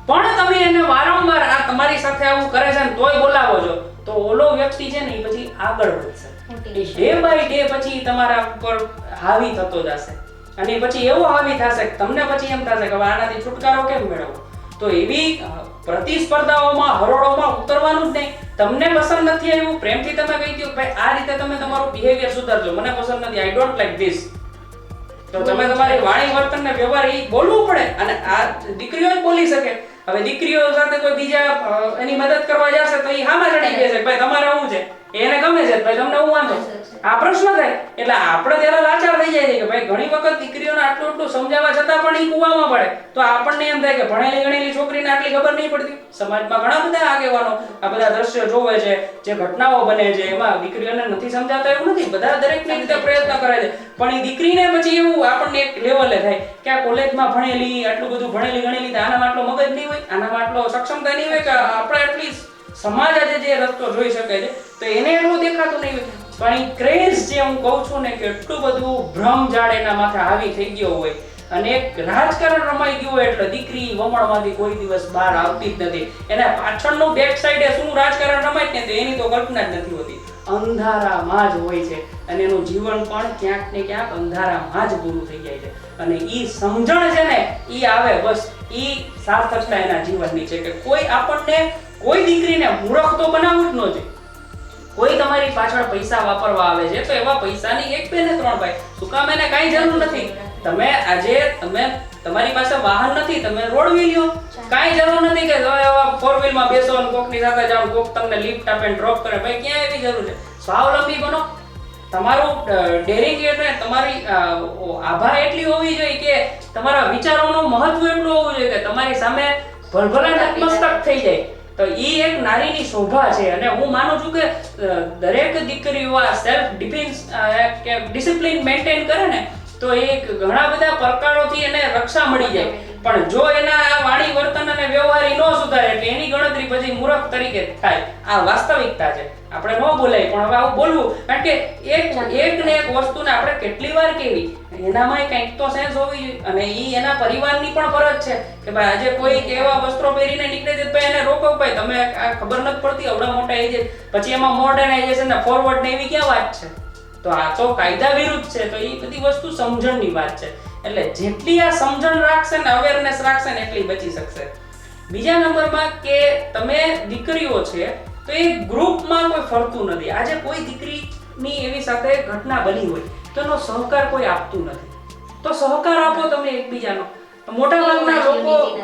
પણ તમે એને વારંવાર આ તમારી સાથે આવું કરે છે ને તોય બોલાવો છો, તો ઓલો વ્યક્તિ છે ને એ પછી આગળ વધશે, ડે બાય ડે પછી તમારા ઉપર હાવી થતો જશે, અને પછી એવો હાવી થશે કે તમને પછી એમ થશે કે આનાથી છુટકારો કેમ મેળવવો. તો એવી પ્રતિસ્પર્ધાઓમાં, હરોળોમાં ઉતરવાનું જ નહીં. તમને પસંદ નથી આવ્યું, પ્રેમથી તમે કહી દો ભાઈ આ રીતે તમે તમારું બિહેવિયર સુધારજો, મને પસંદ નથી, આઈ ડોન્ટ લાઈક ધીસ, તો તમે તમારી વાણી વર્તન ને વ્યવહાર એ બોલવું પડે. અને આ દીકરીઓ જ બોલી શકે. હવે દીકરીઓ સાથે કોઈ બીજા એની મદદ કરવા જશે તો એ હામાં ચડી જશે, ભાઈ તમારે શું છે, એને ગમે છે, ભાઈ તમને હું વાંધો, આ પ્રશ્ન થાય. એટલે આપણે ત્યારે લાચાર થઈ જાય છે કે ભાઈ ઘણી વખત દીકરીઓને આટલું સમજાવવા છતાં પણ એ કૂવામાં પડે, તો આપણને એમ થાય કે ભણેલી ગણેલી છોકરીને આટલી ખબર નહીં પડતી. સમાજમાં ઘણા બધા આગેવાનો આ બધા દ્રશ્યો જોવે છે, જે ઘટનાઓ બને છે, એમાં દીકરીઓને નથી સમજાતા એવું નથી, બધા દરેકની રીતે પ્રયત્ન કરે છે, પણ એ દીકરીને પછી એવું આપણને એક લેવલે થાય કે આ કોલેજમાં ભણેલી, આટલું બધું ભણેલી ગણેલી, આનામાં આટલો મગજ નહીં હોય, આનામાં આટલો સક્ષમતા નહીં હોય કે આપણે એટલી સમાજ આજે જે રસ્તો જોઈ શકે છે તો એને એટલું દેખાતું નહીં હોય. પણ એ ક્રેઝ જે હું કહું છું ને કે એટલું બધું ભ્રમ જાળ એના માથે હાવી થઈ ગયો હોય અને એક રાજકારણ રમાઈ ગયું હોય એટલે દીકરી વમણમાંથી કોઈ દિવસ બહાર આવતી જ નથી. એના પાછળનું બેક સાઈડે શું રાજકારણ રમાય ને એની તો કલ્પના જ નથી હોતી. અંધારામાં જ હોય છે અને એનું જીવન પણ ક્યાંક ને ક્યાંક અંધારામાં જ પૂરું થઈ જાય છે. અને ઈ સમજણ છે ને ઈ આવે બસ ઈ સાર્થકતા એના જીવનની છે કે કોઈ આપણને કોઈ દીકરીને મૂર્ખ તો બનાવવું જ ન જોઈએ. કોઈ તમારી પાછળ પૈસા વાપરવા આવે છે તો એવા પૈસાની એક બે ને ત્રણ ભાઈ શું કામ, એને કાંઈ જરૂર નથી. તમે આજે તમારી પાસે વાહન નથી, તમે રોડ વ્હીલ લ્યો, કાંઈ જરૂર નથી કે ફોર વ્હીલ માં બેસો અને કોકની સાથે જાઓ, કોક તમને લિફ્ટ આપે ડ્રોપ કરે, ભાઈ ક્યાં એવી જરૂર છે. સ્વાવલંબી બનો. તમારું ડેરિંગ એટલે તમારી આભા એટલી હોવી જોઈએ કે તમારા વિચારોનું મહત્વ એટલું હોવું જોઈએ કે તમારી સામે ભલભલા નતમસ્તક થઈ જાય. તો ઈ એક નારીની શોભા છે અને હું માનું છું કે દરેક દીકરીઓ આ સેલ્ફ ડિફેન્સ કે ડિસિપ્લિન મેન્ટેન કરે ને તો એ ઘણા બધા પ્રકારોથી એને રક્ષા મળી જાય. પણ જો એના વાણી વર્તન અને વ્યવહારી ન સુધારે એટલે એની ગણતરી પછી મૂર્ખ તરીકે થાય. આ વાસ્તવિકતા છે, આપણે ન બોલાય પણ હવે આવું બોલવું, કારણ કે એક ને એક વસ્તુને આપણે કેટલી વાર કેવી એનામાં કંઈક તો સેન્સ હોવી જોઈએ. અને ઈ એના પરિવારની પણ ફરજ છે કે ભાઈ આજે કોઈ એવા વસ્ત્રો પહેરીને નીકળે છે તો એને રોકો, ભાઈ તમે આ ખબર નથી પડતી આવડા મોટા એજ પછી એમાં મોડર્નાઇઝેશન ને ફોરવર્ડ ને એવી ક્યાં વાત છે? તો આ તો કાયદા વિરુદ્ધ છે. તો એ બધી વસ્તુ સમજણની વાત છે. એટલે જેટલી આ સમજણ રાખશે ને અવેરનેસ રાખશે ને એટલી બચી શકશે. બીજા નંબરમાં કે તમે દીકરીઓ છે તો એ ગ્રુપમાં કોઈ ફરતું નથી. આજે કોઈ દીકરીની એવી સાથે ઘટના બની હોય તો એનો સહકાર કોઈ આપતું નથી. તો સહકાર આપો તમે એકબીજાનો.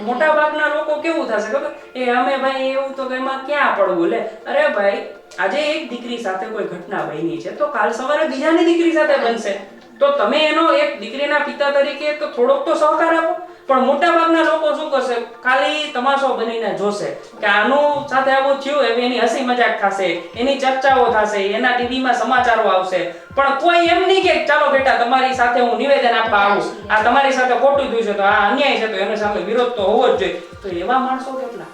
મોટાભાગના લોકો કેવું થશે ખબર? એ અમે ભાઈ એવું તો એમાં ક્યાં પડવું લે. અરે ભાઈ આજે એક દીકરી સાથે કોઈ ઘટના બની છે તો કાલ સવારે બીજાની દીકરી સાથે બનશે. તો તમે એનો એક દીકરીના પિતા તરીકે તો થોડોક તો સહકાર આપો. પણ મોટાભાગના લોકો શું કરશે? ખાલી તમાશો બનીને જોશે કે આનું સાથે આવું થયું, હવે એની હસી મજાક થશે, એની ચર્ચાઓ થશે, એના ટીવીમાં સમાચારો આવશે. પણ કોઈ એમ નહીં કે ચાલો બેટા તમારી સાથે હું નિવેદન આપવા આવું, આ તમારી સાથે ખોટું થયું છે તો આ અન્યાય છે તો એની સામે વિરોધ તો હોવો જ જોઈએ. તો એવા માણસો કેટલા,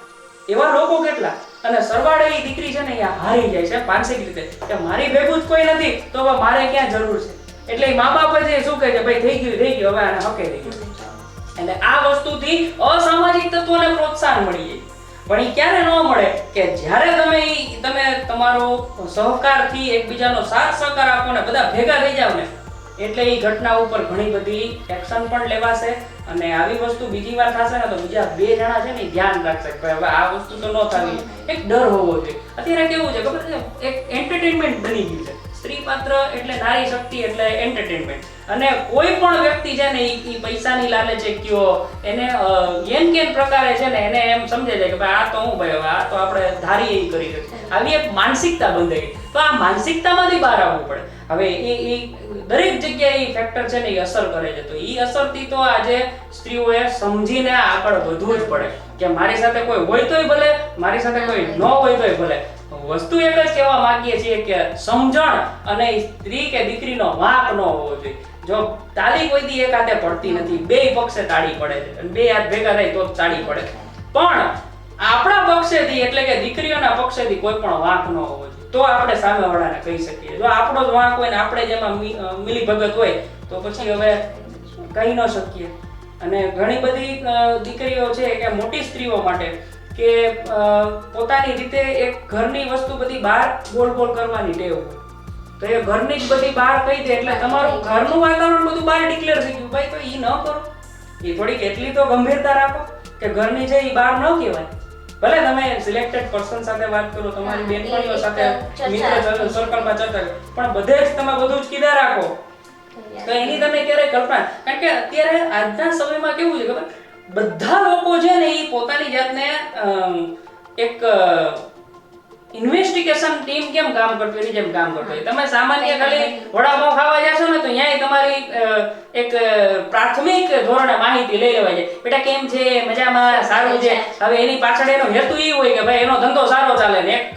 એવા લોકો કેટલા? અને સરવાળે એ દીકરી છે ને એ હારી જાય છે માનસિક રીતે કે મારી ભેગું જ કોઈ નથી તો હવે મારે ક્યાં જરૂર છે. એટલે મા બાપ જ શું કહે છે, ભાઈ થઈ ગયું હવે આને હકે થઈ ગયું. એટલે આ વસ્તુથી અસામાજિક તત્વોને પ્રોત્સાહન મળી જાય. પણ એ ક્યારે ન મળે કે જ્યારે તમે તમારો સહકારથી એકબીજાનો સાથ સહકાર આપો ને બધા ભેગા થઈ જાવ ને એટલે એ ઘટના ઉપર ઘણી બધી એક્શન પણ લેવાશે. અને આવી વસ્તુ બીજી વાર થશે ને તો બીજા બે જણા છે ને ધ્યાન રાખશે કે હવે આ વસ્તુ તો ન થવી. એક ડર હોવો જોઈએ. અત્યારે કેવું છે ખબર છે, એક એન્ટરટેનમેન્ટ બની ગયું છે. સ્ત્રી પાત્ર એટલે નારી શક્તિ એટલે એન્ટરટેનમેન્ટ. અને કોઈ પણ વ્યક્તિ છે ને એ પૈસાની લાલચે કયો એને કેન પ્રકારે છે ને એને એમ સમજે છે કે ભાઈ આ તો હું ભાઈ હવે આ તો આપણે ધારી એ કરી શકીએ. આવી એક માનસિકતા બંધાઈ ગઈ. તો આ માનસિકતામાંથી બહાર આવવું પડે. હવે એ દરેક જગ્યાએ એ ફેક્ટર છે ને એ અસર કરે છે. તો એ અસરથી તો આજે સ્ત્રીઓએ સમજીને આગળ વધવું જ પડે કે મારી સાથે કોઈ હોય તોય ભલે, મારી સાથે કોઈ ન હોય તોય ભલે. વસ્તુ એક જ કહેવા માંગીએ છીએ કે સમજણ અને સ્ત્રી કે દીકરીનો વાંક ન હોવો જોઈએ. જો તાળી કોઈ દી એક હાથે પડતી નથી, બે પક્ષે તાળી પડે છે અને બે હાથ ભેગા થાય તો જ તાળી પડે. પણ આપણા પક્ષેથી એટલે કે દીકરીઓના પક્ષેથી કોઈ પણ વાંક ન હોવો જોઈએ. તો આપણે સામેવાળાને કહી શકીએ. જો આપણો જ વાંક હોય ને આપણે જેમાં મિલી ભગત હોય તો પછી હવે કહી ન શકીએ. અને ઘણી બધી દીકરીઓ છે કે મોટી સ્ત્રીઓ માટે કે પોતાની રીતે એક ઘરની વસ્તુ બધી બહાર બોલ કરવાની ટેવ હોય તો એ ઘરની જ બધી બહાર કહી દે એટલે તમારું ઘરનું વાતાવરણ બધું બહાર ડિક્લેર થઈ ગયું. ભાઈ તો એ ન કરો. એ થોડીક એટલી તો ગંભીરતા રાખો કે ઘરની છે એ બહાર ન કહેવાય. ભલે તમે સિલેક્ટેડ પર્સન સાથે વાત કરો, તમારી બેનપણીઓ સાથે મિત્ર સર્કલમાં ચર્ચા કરો, પણ બધે જ તમે બધું જ કીધા રાખો તો એની તમે ક્યારેય કલ્પના. કારણ કે અત્યારે આજના સમયમાં કેવું છે ખબર, બધા લોકો છે ને એ પોતાની જાતને એક ઇન્વેસ્ટિગેશન ટીમ કેમ કામ કરતી હોય જેમ કામ કરતો હોય. તમે સામાન્ય ખાલી વડાપાવ ખાવા જશો ને તો ત્યાંય તમારી એક પ્રાથમિક ધોરણે માહિતી લઈ લેવાય છે. બેટા કેમ છે, મજામાં, સારું છે. હવે એની પાછળ એનો હેતુ એ હોય કે ભાઈ એનો ધંધો સારો ચાલે ને એક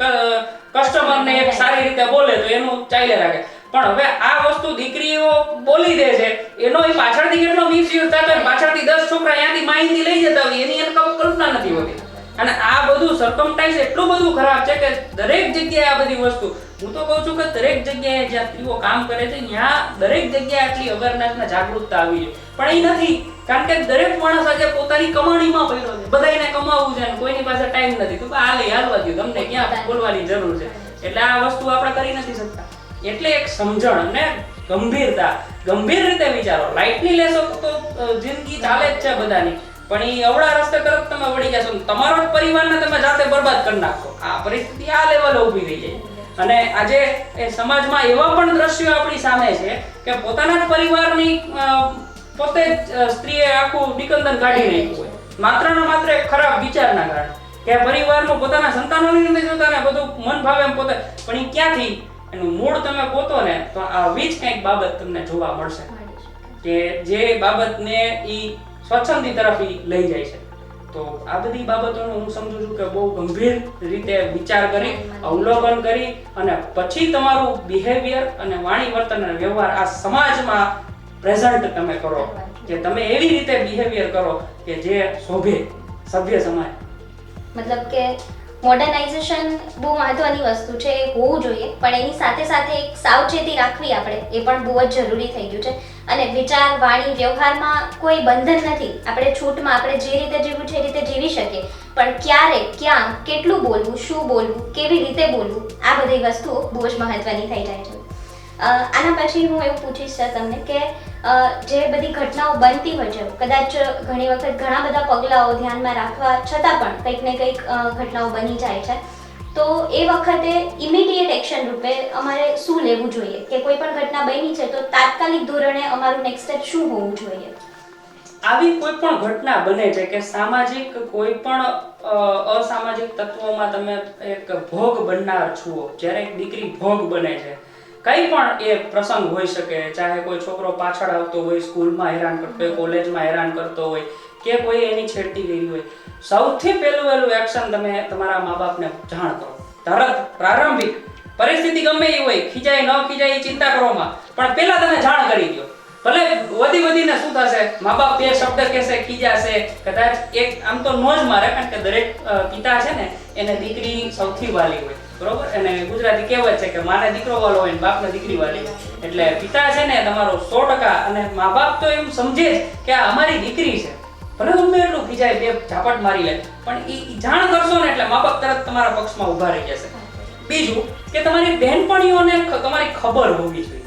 કસ્ટમરને એક સારી રીતે બોલે તો એનું ચાલે રાખે. પણ હવે આ વસ્તુ દીકરીઓ બોલી દે છે એનો એ પાછળથી કેટલો મિસયુઝ થતો હોય, પાછળથી 10 છોકરા અહીંયાથી માહિતી લઈ જતા હોય એની એને કલ્પના નથી હોતી. અને આ બધું સર્કમટાઇઝ એટલું બધું ખરાબ છે કે દરેક જગ્યાએ આ બધી વસ્તુ, હું તો કહું છું કે દરેક જગ્યાએ જ્યાં સ્ત્રીઓ કામ કરે છે ત્યાં દરેક જગ્યાએ આટલી અવેરનેસ ને જાગૃતતા આવી છે. પણ એ નથી, કારણ કે દરેક માણસ આજે પોતાની કમાણીમાં પડ્યો છે. બધાને કમાવવું છે અને કોઈની પાસે ટાઈમ નથી. તો હાલવા દો, તમને ક્યાં બોલવાની જરૂર છે. એટલે આ વસ્તુ આપણે કરી નથી શકતા. એટલે એક સમજણ અને ગંભીર રીતે વિચારો. લાઇટલી લેશો તો જિંદગી ચાલે જ છે બધાની, પણ એ અવળા રસ્તે તરફ તમે વળી જશો, તમારો જ પરિવારને તમે જાતે બરબાદ કરી નાખશો. આ પરિસ્થિતિ આ લેવલે ઊભી થઈ જાય. અને આજે એ સમાજમાં એવા પણ દ્રશ્યો આપણી સામે છે કે પોતાના જ પરિવારની પોતે જ સ્ત્રીએ આખું નિકંદન કાઢી નાખ્યું હોય માત્ર ને માત્ર એક ખરાબ વિચારના કારણે કે પરિવારનું પોતાના સંતાનોની નથી જોતા ને બધું મન ભાવે એમ પોતે. પણ એ ક્યાંથી એનું મૂળ તમે ગોતો ને તો આવી જ કંઈક બાબત તમને જોવા મળશે કે જે બાબતને ઈ સ્વચ્છંદી તરફ લઈ જાય છે. તો આ બધી બાબતોનો હું સમજુ છું કે બહુ ગંભીર રીતે વિચાર કરી, અવલોકન કરી અને પછી તમારું બિહેવિયર અને વાણી વર્તન અને વ્યવહાર આ સમાજમાં પ્રેઝન્ટ તમે કરો, કે તમે એવી રીતે બિહેવિયર કરો કે જે શોભે સભ્ય સમાજ.
મતલબ કે મોડર્નાઇઝેશન બહુ મહત્વની વસ્તુ છે, એ હોવું જોઈએ, પણ એની સાથે સાથે એક સાવચેતી રાખવી આપણે એ પણ બહુ જ જરૂરી થઈ ગયું છે. અને વિચાર, વાણી, વ્યવહારમાં કોઈ બંધન નથી. આપણે છૂટમાં આપણે જે રીતે જીવવું છે એ રીતે જીવી શકીએ, પણ ક્યારે, ક્યાં, કેટલું બોલવું, શું બોલવું, કેવી રીતે બોલવું, આ બધી વસ્તુઓ બહુ જ મહત્વની થઈ જાય છે. આના પછી હું એવું પૂછીશ તમને કે જે બધી ઘટનાઓ બનતી હોય છે, કદાચ ઘણી વખત ઘણા બધા પગલાઓ ધ્યાનમાં રાખવા છતાં પણ કંઈક ને કંઈક ઘટનાઓ બની જાય છે, તો એ વખતે ઇમિડિયેટ એક્શન રૂપે અમારે શું લેવું જોઈએ, કે કોઈ પણ ઘટના બની છે તો તાત્કાલિક ધોરણે અમારું નેક્સ્ટ સ્ટેપ શું હોવું જોઈએ?
આવી કોઈ પણ ઘટના બને છે કે સામાજિક કોઈ પણ અસામાજિક તત્વોમાં તમે એક ભોગ બનનાર છો, જ્યારે એક દીકરી ભોગ બને છે, કંઈ પણ એ પ્રસંગ હોઈ શકે, ચાહે કોઈ છોકરો પાછળ આવતો હોય, સ્કૂલમાં હેરાન કરતો હોય, કોલેજમાં હેરાન કરતો હોય, કે કોઈ એની છેડતી કરી હોય, સૌથી પહેલું એક્શન તમે તમારા મા બાપને જાણ કરો. તરત પ્રારંભિક પરિસ્થિતિ ગમે એ હોય, ખીજાય ન ખીજાય એ ચિંતા કરવામાં, પણ પહેલા તમે જાણ કરી દો. ભલે વધીને શું થશે, મા બાપ બે શબ્દ કહેશે, ખીજાશે, કદાચ એક આમ તો નો જ મારે, કારણ કે દરેક પિતા છે ને એને દીકરી સૌથી વાલી હોય, બરોબર. અને ગુજરાતી કહેવત છે કે માને દીકરો વાલો હોય ને બાપને દીકરી વાલી હોય. એટલે પિતા છે ને તમારો 100%, અને મા બાપ તો એમ સમજે જ કે આ અમારી દીકરી છે, ભલે ગમે એટલું ખીજાય, બે ઝાપટ મારી લે, પણ એ જાણ કરશો ને એટલે મા બાપ તરત તમારા પક્ષમાં ઊભા રહી જશે. બીજું કે તમારી બહેનપણીઓને તમારી ખબર હોવી જોઈએ.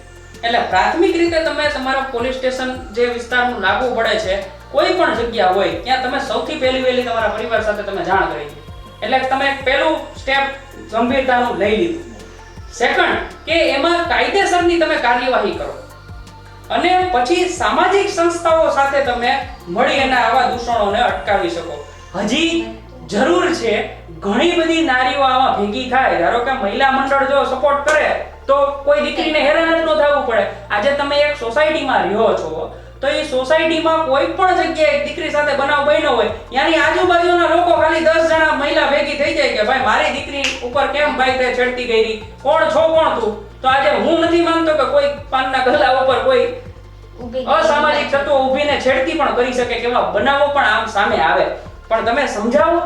એટલે પ્રાથમિક રીતે તમે તમારા પોલીસ સ્ટેશન જે વિસ્તારનું લાગુ પડે છે, કોઈ પણ જગ્યા હોય ત્યાં તમે સૌથી પહેલી તમારા પરિવાર સાથે તમે જાણ કરી દો. એટલે તમે પહેલું સ્ટેપ ગંભીરતાનું લઈ લીધું. સેકન્ડ કે એમાં કાયદેસરની તમે કાર્યવાહી કરો, અને પછી સામાજિક સંસ્થાઓ સાથે તમે મળી અને આવા દૂષણોને અટકાવી શકો. હજી જરૂર છે, ઘણી બધી નારીઓ આમાં ભેગી થાય. ધારો કે મહિલા મંડળ જો સપોર્ટ કરે તો કોઈ દીકરીને હેરાન જ ન થવું પડે. આજે તમે એક સોસાયટીમાં રહ્યો છો, તો એ સોસાયટીમાં કોઈ પણ જગ્યાએ એક દીકરી સાથે બનાવ બન્યો હોય, ત્યાંની આજુબાજુના લોકો ખાલી 10 જણા મહિલા ભેગી થઈ જાય કે ભાઈ મારી દીકરી ઉપર કેમ ભાઈ તે છેડતી કરી, કોણ છો કોણ તું. તો આજે હું નથી માનતો કે કોઈ પાનના ગલ્લા ઉપર કોઈ અસામાજિક તત્વો ઊભીને છેડતી પણ કરી શકે, કેવા બનાવો પણ આમ સામે આવે. પણ તમે સમજાવો,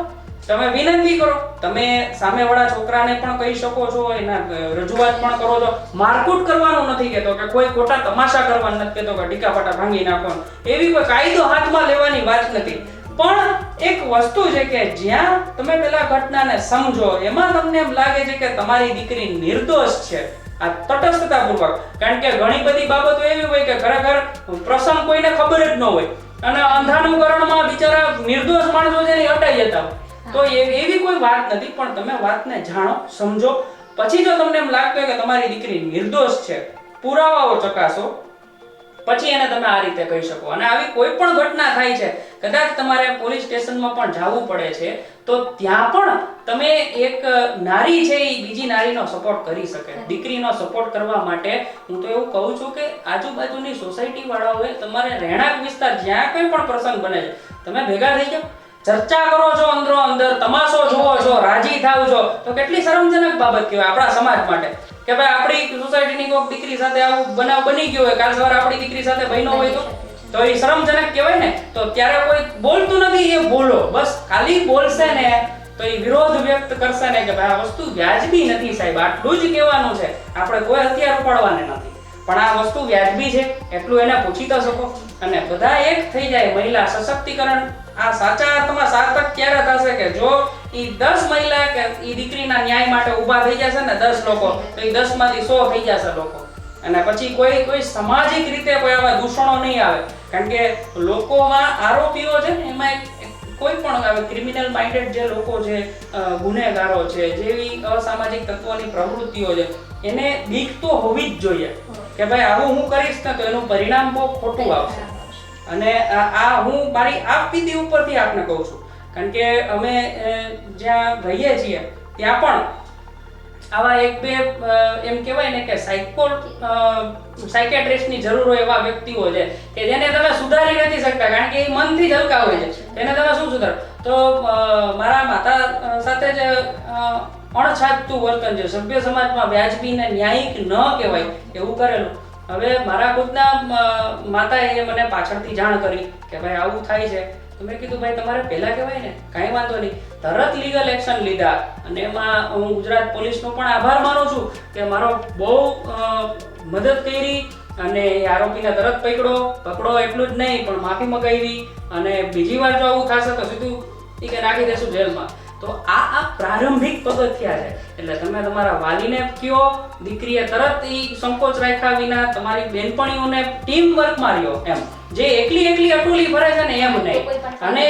તમે વિનંતી કરો, તમે સામેવાળા છોકરાને પણ કહી શકો છો, એના રજૂઆત પણ કરો છો. મારકૂટ કરવાનું નથી કહેતો, કે કોઈ ખોટા તમાશા કરવાનું નથી કહેતો, કે ટીકાપાટા ભાંગી નાખવાનું, એવી કોઈ કાયદો હાથમાં લેવાની વાત નથી. પણ એક વસ્તુ છે કે જ્યાં તમે પેલા ઘટનાને સમજો, એમાં તમને એમ લાગે છે કે તમારી દીકરી નિર્દોષ છે, આ તટસ્થતાપૂર્વક, કારણ કે ઘણી બધી બાબતો એવી હોય કે ખરેખર પ્રસંગ કોઈને ખબર જ ન હોય, અને અંધાનુકરણમાં બિચારા નિર્દોષ માણસો છે એ અટાઈ જતા હોય. તો એવી કોઈ વાત નથી, પણ તમે વાતને જાણો, સમજો, પછી જો તમને એમ લાગતું હોય કે તમારી દીકરી નિર્દોષ છે, પુરાવાઓ ચકાસો, પછી એને તમે આ રીતે કહી શકો. અને આવી કોઈ પણ ઘટના થાય છે, કદાચ તમારે પોલીસ સ્ટેશનમાં પણ જવું પડે છે, તો ત્યાં પણ તમે એક નારી છે એ બીજી નારીનો સપોર્ટ કરી શકે. દીકરીનો સપોર્ટ કરવા માટે હું તો એવું કહું છું કે આજુબાજુની સોસાયટી વાળાઓએ તમારે રહેણાંક વિસ્તાર જ્યાં કોઈ પણ પ્રસંગ બને છે, તમે ભેગા થઈ જાઓ, ચર્ચા કરો છો, અંદરો અંદર તમાશો જોવો છો, રાજી થાવ છો, તો કેટલી શરમજનક બાબત કહેવાય આપણા સમાજ માટે કે ભાઈ આપણી સોસાયટીની કોઈક દીકરી સાથે આવું બનાવ બની ગયો હોય, કાલ સવારે આપણી દીકરી સાથે બન્યો હોય તો એ શરમજનક કહેવાય ને. તો ત્યારે કોઈ બોલતું નથી, એ બોલો, બસ ખાલી બોલશે ને તો એ વિરોધ વ્યક્ત કરશે ને કે ભાઈ આ વસ્તુ વ્યાજબી નથી સાહેબ, આટલું જ કહેવાનું છે, આપણે કોઈ હથિયાર ઉપાડવાને નથી, પણ આ વસ્તુ વ્યાજબી છે એટલું એને પૂછી તો શકો. અને બધા એક થઈ જાય, મહિલા સશક્તિકરણ આ સાચા અર્થમાં સાર્થક ક્યારે થશે કે જો ઈ 10 મહિલા કે ઈ દીકરીના ન્યાય માટે ઊભા થઈ જશે ને 10 લોકો, તો ઈ 10 માંથી 100 થઈ જશે લોકો. અને પછી કોઈ સામાજિક રીતે કોઈ આવા દૂષણો નહીં આવે, કારણ કે લોકોમાં આરોપીઓ છે ને એમાં કોઈ પણ આવે ક્રિમિનલ માઇન્ડેડ જે લોકો છે, ગુનેગારો છે, જેવી અસામાજિક તત્વોની પ્રવૃત્તિઓ છે, એને બીક તો હોવી જ જોઈએ કે ભાઈ આવું હું કરીશ ને તો એનું પરિણામ બહુ ખોટું આવશે. અને આ હું મારી આપવીતી ઉપરથી આપને કહું છું, કારણ કે અમે જ્યાં રહીએ છીએ ત્યાં પણ આવા એક બે એમ કહેવાય ને કે સાયકેટ્રિસ્ટની જરૂર હોય એવા વ્યક્તિઓ છે કે જેને તમે સુધારી નથી શકતા, કારણ કે એ મનથી જ હલકા હોય છે, તેને તમે શું સુધારો. તો મારા માતા સાથે જ અણછાજતું વર્તન છે, સભ્ય સમાજમાં વ્યાજબી ને ન્યાયિક ન કહેવાય એવું કરેલું. હવે મારા ખુદના માતાએ મને પાછળથી જાણ કરી કે ભાઈ આવું થાય છે. તો મેં કીધું ભાઈ તમારે પહેલા કહેવાય ને, કાંઈ વાંધો નહીં. તરત લીગલ એક્શન લીધા અને એમાં હું ગુજરાત પોલીસનો પણ આભાર માનું છું કે મારો બહુ મદદ કરી અને આરોપીને તરત પકડો એટલું જ નહીં પણ માફી મગાવી, અને બીજી વાર જો આવું થશે તો સીધું એ કે નાખી દેશું જેલમાં. તો આ પ્રારંભિક પગથિયા છે. એટલે તમે તમારા વાલીને કહો, દીકરીએ તરત એ સંકોચ રાખ્યા વિના તમારી બેનપણીઓને ટીમ વર્કમાં રહ્યો, એમ જે એકલી અટુલી ભરે છે ને એમ નહીં. અને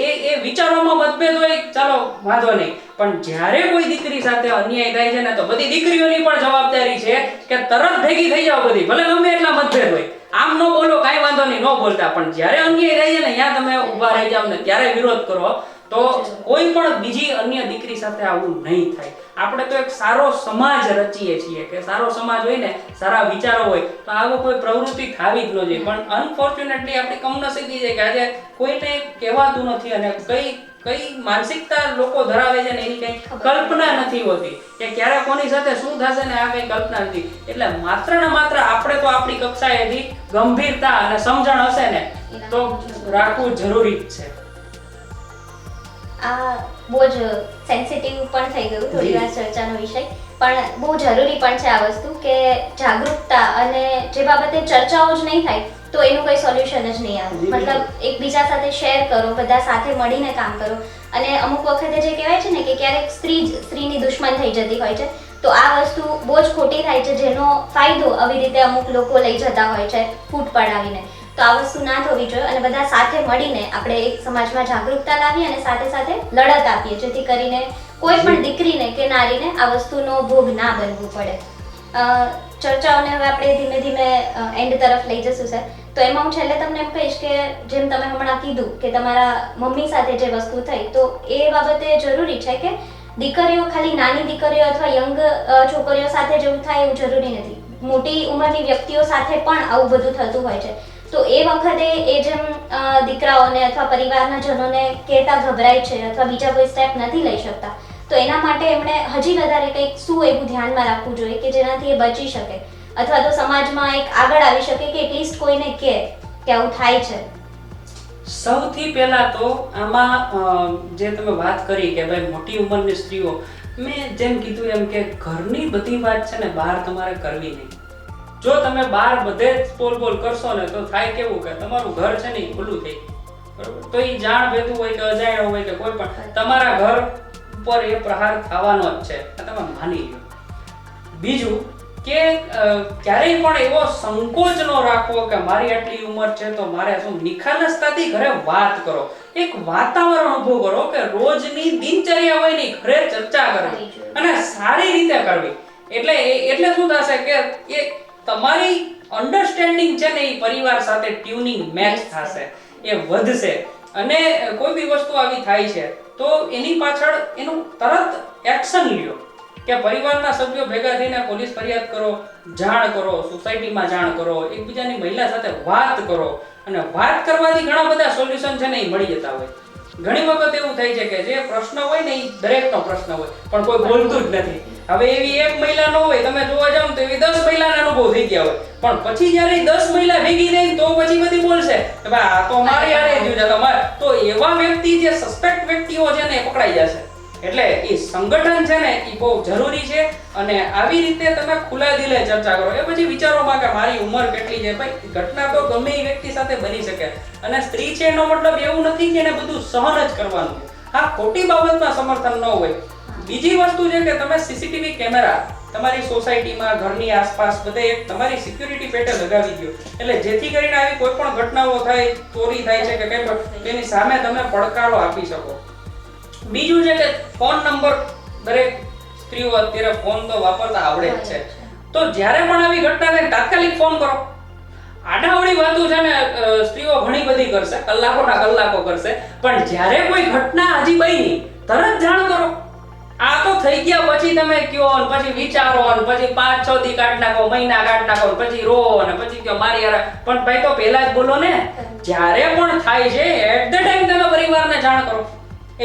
એ વિચારોમાં મતભેદ હોય, ચાલો વાંધો નહીં, પણ જ્યારે કોઈ દીકરી સાથે અન્યાય થાય છે ને તો બધી દીકરીઓની પણ જવાબદારી છે કે તરત ભેગી થઈ જાવ બધી, ભલે ગમે એટલા મતભેદ હોય. આમ ન બોલો, કાંઈ વાંધો નહીં, ન બોલતા, પણ જ્યારે અન્યાય થાય છે ને ત્યાં તમે ઊભા રહી જાવ ને ત્યારે વિરોધ કરો, તો કોઈ પણ બીજી અન્ય દીકરી સાથે આવું નહીં થાય. આપણે તો એક સારો સમાજ રચીએ છીએ કે સારો સમાજ હોય ને, સારા વિચારો હોય તો આવો કોઈ પ્રવૃત્તિ થવી જ ન જોઈએ. પણ અનફોર્ચ્યુનેટલી આપણી કમનસીબી છે કે આજે કોઈને કહેવાતું નથી અને કઈ માનસિકતા લોકો ધરાવે છે ને એની કઈ કલ્પના નથી હોતી કે ક્યારે કોની સાથે શું થશે ને આ કઈ કલ્પના નથી. એટલે માત્ર ને માત્ર આપણે તો આપણી કક્ષાએથી ગંભીરતા અને સમજણ હશે ને તો રાખવું જરૂરી જ છે.
આ બહુ જ સેન્સિટિવ પણ થઈ ગયું થોડી વાર ચર્ચાનો વિષય, પણ બહુ જરૂરી પણ છે આ વસ્તુ કે જાગૃતતા, અને જે બાબતે ચર્ચાઓ જ નહીં થાય તો એનું કોઈ સોલ્યુશન જ નહીં આવે. મતલબ એકબીજા સાથે શેર કરો, બધા સાથે મળીને કામ કરો. અને અમુક વખતે જે કહેવાય છે ને કે ક્યારેક સ્ત્રીની દુશ્મન થઈ જતી હોય છે, તો આ વસ્તુ બહુ જ ખોટી થાય છે, જેનો ફાયદો આવી રીતે અમુક લોકો લઈ જતા હોય છે ફૂટ પડાવીને. તો આ વસ્તુ ના થવી જોઈએ અને બધા સાથે મળીને આપણે એક સમાજમાં જાગૃતતા લાવીએ અને સાથે સાથે લડત આપીએ, જેથી કરીને કોઈ પણ દીકરીને કે નારીને આ વસ્તુનો ભોગ ના બનવું પડે. ચર્ચાઓને હવે આપણે ધીમે ધીમે એન્ડ તરફ લઈ જશું સર. તો એમાં હું છેલ્લે તમને એમ કહીશ કે જેમ તમે હમણાં કીધું કે તમારા મમ્મી સાથે જે વસ્તુ થઈ, તો એ બાબતે જરૂરી છે કે દીકરીઓ, ખાલી નાની દીકરીઓ અથવા યંગ છોકરીઓ સાથે જેવું થાય એવું જરૂરી નથી. મોટી ઉંમરની વ્યક્તિઓ સાથે પણ આવું બધું થતું હોય છે. તો એ વખતે એ જેમ દીકરાઓને અથવા પરિવારના જનોને કહેતા ગભરાય છે અથવા બીજા કોઈ સ્ટેપ નથી લઈ શકતા, તો એના માટે એમણે હજી વધારે કંઈક શું એવું ધ્યાનમાં રાખવું જોઈએ કે જેનાથી એ બચી શકે, અથવા તો સમાજમાં એક આગળ આવી શકે કે એટલીસ્ટ કોઈને કહે કે આવું થાય છે.
સૌથી પહેલા તો આમાં જે તમે વાત કરી કે ભાઈ મોટી ઉંમરની સ્ત્રીઓ, મેં જેમ કીધું એમ કે ઘરની બધી વાત છે ને બહાર તમારે કરવી નહીં. જો તમે બહાર બધે જ બોલ કરશો ને તો થાય કેવું કે તમારું ઘર છે ને ખુલ્લું થઈ, બરોબર? તો એ જાણ ભેતું હોય કે અજાણ્યો હોય કે કોઈ પણ તમારા ઘર ઉપર એ પ્રહાર થવાનો જ છે, તમે માની લો. બીજું કે ક્યારેય પણ એવો સંકોચ ન રાખવો કે મારી આટલી ઉંમર છે તો મારે શું, નિખાલસતાથી ઘરે વાત કરો, એક વાતાવરણ ઊભું કરો કે રોજની દિનચર્યા હોય ને ઘરે ચર્ચા કરવી અને સારી રીતે કરવી. એટલે શું થશે કે એ તમારી અન્ડરસ્ટેન્ડિંગ છે ને એ પરિવાર સાથે ટ્યુનિંગ મેચ થશે, એ વધશે. અને કોઈ બી વસ્તુ આવી થાય છે તો એની પાછળ એનું તરત એક્શન લ્યો કે પરિવારના સભ્યો ભેગા થઈને પોલીસ ફરિયાદ કરો, જાણ કરો, સોસાયટીમાં જાણ કરો, એકબીજાની મહિલા સાથે વાત કરો. અને વાત કરવાથી ઘણા બધા સોલ્યુશન છે ને એ મળી જતા હોય. ઘણી વખત એવું થાય છે કે જે પ્રશ્ન હોય ને એ દરેકનો પ્રશ્ન હોય પણ કોઈ બોલતું જ નથી. હવે એવી એક મહિલા ન હોય, તમે જોવા જાવ તો એવી 10 મહિલાના અનુભવ થઈ ગયા હોય, પણ પછી જ્યારે 10 મહિલા ભેગી થઈ તો પછી બધી બોલશે કે ભાઈ આ તો મારી આરે થયું છે તમારે. તો એવા વ્યક્તિ જે સસ્પેક્ટ વ્યક્તિઓ છે ને એ પકડાઈ જશે. એટલે એ સંગઠન છે ને એ બહુ જરૂરી છે. અને આવી રીતે તમે ખુલ્લા દિલે ચર્ચા કરો. એ પછી વિચારોમાં કે મારી ઉંમર કેટલી છે, ભાઈ ઘટના તો ગમે એ વ્યક્તિ સાથે બની શકે. અને સ્ત્રી છે એનો મતલબ એવું નથી કે એને બધું સહન જ કરવાનું. હા, ખોટી બાબતમાં સમર્થન ન હોય. બીજી વસ્તુ છે કે તમે સીસીટીવી કેમેરા તમારી સોસાયટીમાં, ઘરની આસપાસ બધે તમારી સિક્યુરિટી પેટે લગાવી દો, એટલે જેથી કરીને આવી કોઈ પણ ઘટનાઓ થાય, ચોરી થાય છે કે કંઈ પણ, તેની સામે તમે પડકારો આપી શકો. બીજું છે કે ફોન નંબર, દરેક સ્ત્રીઓ અત્યારે ફોન તો વાપરતા આવડે જ છે, તો જ્યારે પણ આવી ઘટના થાય તાત્કાલિક ફોન કરો. આડાવડી વાતો છે ને સ્ત્રીઓ ઘણી બધી કરશે, કલાકોના કલાકો કરશે, પણ જ્યારે કોઈ ઘટના હજી બની તરત જાણ કરો. આ તો થઈ ગયા પછી તમે કયો ને પછી વિચારો ને પછી 5-6 દી કાઢ નાખો, મહિના કાઢ નાખો ને પછી રો ને પછી કયો મારી યાર, પણ ભાઈ તો પહેલા જ બોલો ને, જ્યારે પણ થાય છે એટ ધ ટાઈમ તમે પરિવારને જાણ કરો.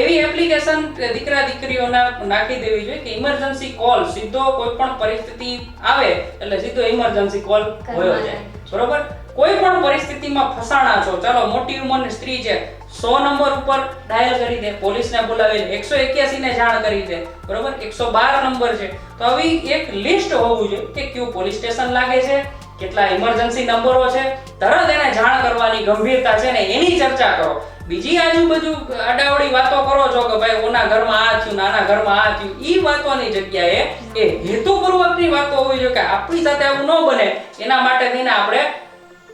એવી એપ્લિકેશન દીકરા દીકરીઓના નાખી દેવી જોઈએ કે ઇમરજન્સી કોલ, સીધો કોઈ પણ પરિસ્થિતિ આવે એટલે સીધો ઇમરજન્સી કોલ હોયો જાય. બરોબર? કોઈ પણ પરિસ્થિતિમાં ફસાણા છો, ચાલો મોટી ઉંમરની સ્ત્રી છે, 100 નંબર ઉપર ડાયલ કરી દે, પોલીસને બોલાવી દે, 181 ને જાણ કરી દે. બરોબર? 112 નંબર છે. તો આવી એક લિસ્ટ હોવું જોઈએ કે કયું પોલીસ સ્ટેશન લાગે છે, કેટલા ઇમરજન્સી નંબરો છે, તરત એને જાણ કરવાની ગંભીરતા છે ને એની ચર્ચા કરો. બીજી આજુબાજુ આડાવડી વાતો કરો છો કે ભાઈ ઓના ઘરમાં આ થયું, નાના ઘરમાં આ થયું, ઈ વાતોની જગ્યાએ એ હેતુપૂર્વકની વાતો હોવી જોઈએ કે આપણી સાથે આવું ન બને એના માટે થઈને આપણે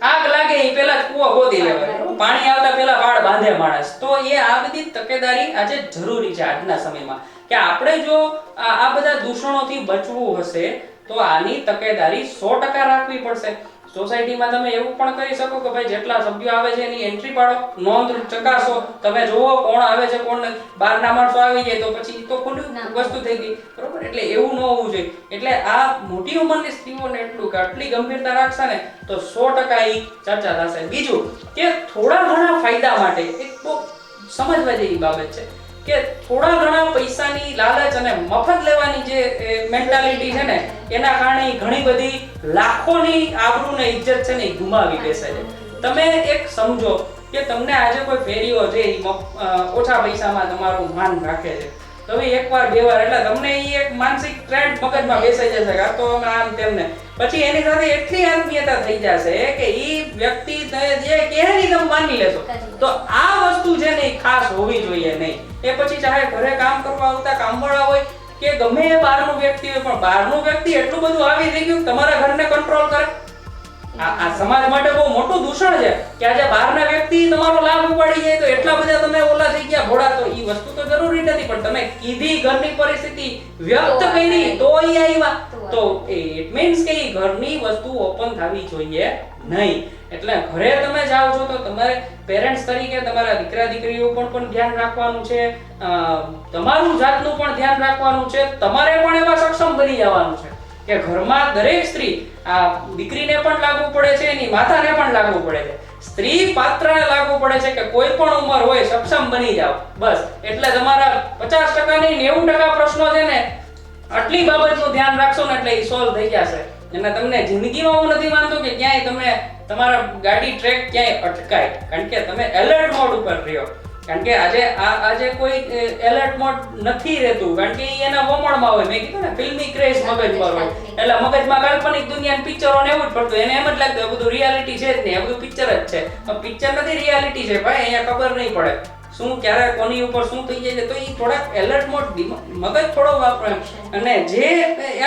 આગ લાગે એ પહેલા જ કૂવો ગોતી લેવાય, પાણી આવતા પહેલા વાળ બાંધે માણસ. તો એ આ બધી તકેદારી આજે જરૂરી છે આજના સમયમાં કે આપણે જો આ બધા દૂષણોથી બચવું હશે તો આની તકેદારી 100% રાખવી પડશે. સોસાયટીમાં તમે એવું પણ કરી શકો કે ભાઈ જેટલા સભ્યો આવે છે એની એન્ટ્રી પાડો, નોંધ ચકાસો, તમે જોવો કોણ આવે છે કોણ નથી. બહારના માણસો આવી જાય તો પછી તો ખુલ્લું વસ્તુ થઈ ગઈ. બરોબર? એટલે એવું ન હોવું જોઈએ. એટલે આ મોટી ઉંમરની સ્ત્રીઓને એટલું કે આટલી ગંભીરતા રાખશે ને તો 100% ઈ ચર્ચા થશે. બીજું કે થોડા ઘણા ફાયદા માટે એક બહુ સમજવા જેવી બાબત છે કે થોડા ઘણા પૈસાની લાલચ અને મફત લેવાની જે મેન્ટાલિટી છે ને એના કારણે ઘણી બધી લાખોની આબરૂ ને ઇજ્જત છે ને એ ગુમાવી બેસે છે. તમે એક સમજો કે તમને આજે કોઈ ફેરીઓ છે ઓછા પૈસામાં તમારું માન રાખે છે, તો એકવાર બે વાર એટલે તમને એ એક માનસિક ટ્રેન્ડ મગજમાં બેસાઈ જશે કે આ તો આમ તેમને, પછી એની સાથે એટલી આત્મીયતા થઈ જશે કે એ વ્યક્તિ જે કહે ને તમે માની લેશો. તો આ વસ્તુ છે ને એ ખાસ હોવી જોઈએ નહીં. એ પછી ચાહે ઘરે કામ કરવા આવતા કામવાળા હોય કે ગમે એ બહારનું વ્યક્તિ હોય, પણ બહારનું વ્યક્તિ એટલું બધું આવી થઈ ગયું તમારા ઘરને કંટ્રોલ કરે. આ સમાજ માટે બહુ મોટું દૂષણ છે કે આજે બહારના વ્યક્તિ તમારો લાભ ઉપાડી જાય તો એટલા બધા તમે ઓલા થઈ ગયા ભોળા. તો ઈ વસ્તુ તો જરૂરી નથી, પણ તમે કીધી ઘરની પરિસ્થિતિ વ્યક્ત કરી તો ઈ આવ્યા, તો ઇટ મીન્સ કે ઈ ઘરની વસ્તુ ઓપન થવી જોઈએ નહીં. એટલે ઘરે તમે જાઓ છો તો તમારે પેરેન્ટ્સ તરીકે તમારા દીકરા દીકરીઓ પણ ધ્યાન રાખવાનું છે, તમારું જાતનું પણ ધ્યાન રાખવાનું છે, તમારે પણ એવા સક્ષમ બની જવાનું છે કે ઘરમાં દરેક સ્ત્રી, આ દીકરીને પણ લાગુ પડે છે, એની માતાને પણ લાગુ પડે છે, સ્ત્રી પાત્રને લાગુ પડે છે કે કોઈ પણ ઉંમર હોય સક્ષમ બની જાઓ. બસ એટલે તમારા 50% નહીં 90% પ્રશ્નો છે ને આટલી બાબતનું ધ્યાન રાખશો ને એટલે એ સોલ્વ થઈ જશે. અને તમને જિંદગીમાં હું નથી માનતો કે ક્યાંય તમે તમારા ગાડી ટ્રેક ક્યાંય અટકાય, કારણ કે તમે એલર્ટ મોડ ઉપર રહ્યો. કારણ કે આજે કોઈ એલર્ટ મોડ નથી રહેતું, કારણ કે એના વમણમાં હોય. મેં કીધું ને ફિલ્મી ક્રેઝ મગજમાં હોય, એટલે મગજમાં કાલ્પનિક દુનિયા પિક્ચરો ને એવું જ પડતું, એને એમ જ લાગતું આ બધું રિયાલિટી છે જ નહીં, આ બધું પિક્ચર જ છે. પિક્ચર નથી, રિયાલિટી છે ભાઈ. અહીંયા ખબર નહીં પડે શું ક્યારે કોની ઉપર શું થઈ જાય છે. તો એ થોડાક એલર્ટ મોડ મગજ થોડો વાપરે અને જે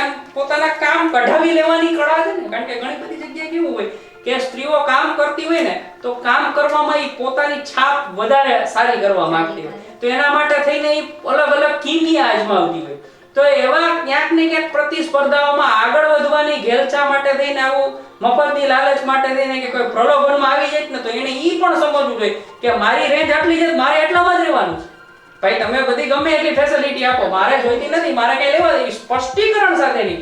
એમ પોતાના કામ કઢાવી લેવાની કળા છે ને, કારણ કે ઘણી બધી જગ્યાએ કેવું હોય કે સ્ત્રીઓ કામ કરતી હોય ને તો કામ કરવામાં એ પોતાની છાપ વધારે સારી કરવા માંગતી હોય, તો એના માટે થઈને એ અલગ અલગ કિમિયા અજમાવતી હોય. તો એવા ક્યાંક ને ક્યાંક પ્રતિસ્પર્ધાઓમાં આગળ વધવાની ઘેલછા માટે થઈને આવું મફતની લાલચ માટે થઈને કે કોઈ પ્રલોભનમાં આવી જાય ને તો એને ઈ પણ સમજવું જોઈએ કે મારી રેન્જ આટલી છે, મારે એટલામાં જ રહેવાનું છે. ભાઈ તમે બધી ગમે એટલી ફેસિલિટી આપો, મારે જોઈતી નથી, મારે કઈ લેવા દે. સ્પષ્ટીકરણ સાથેની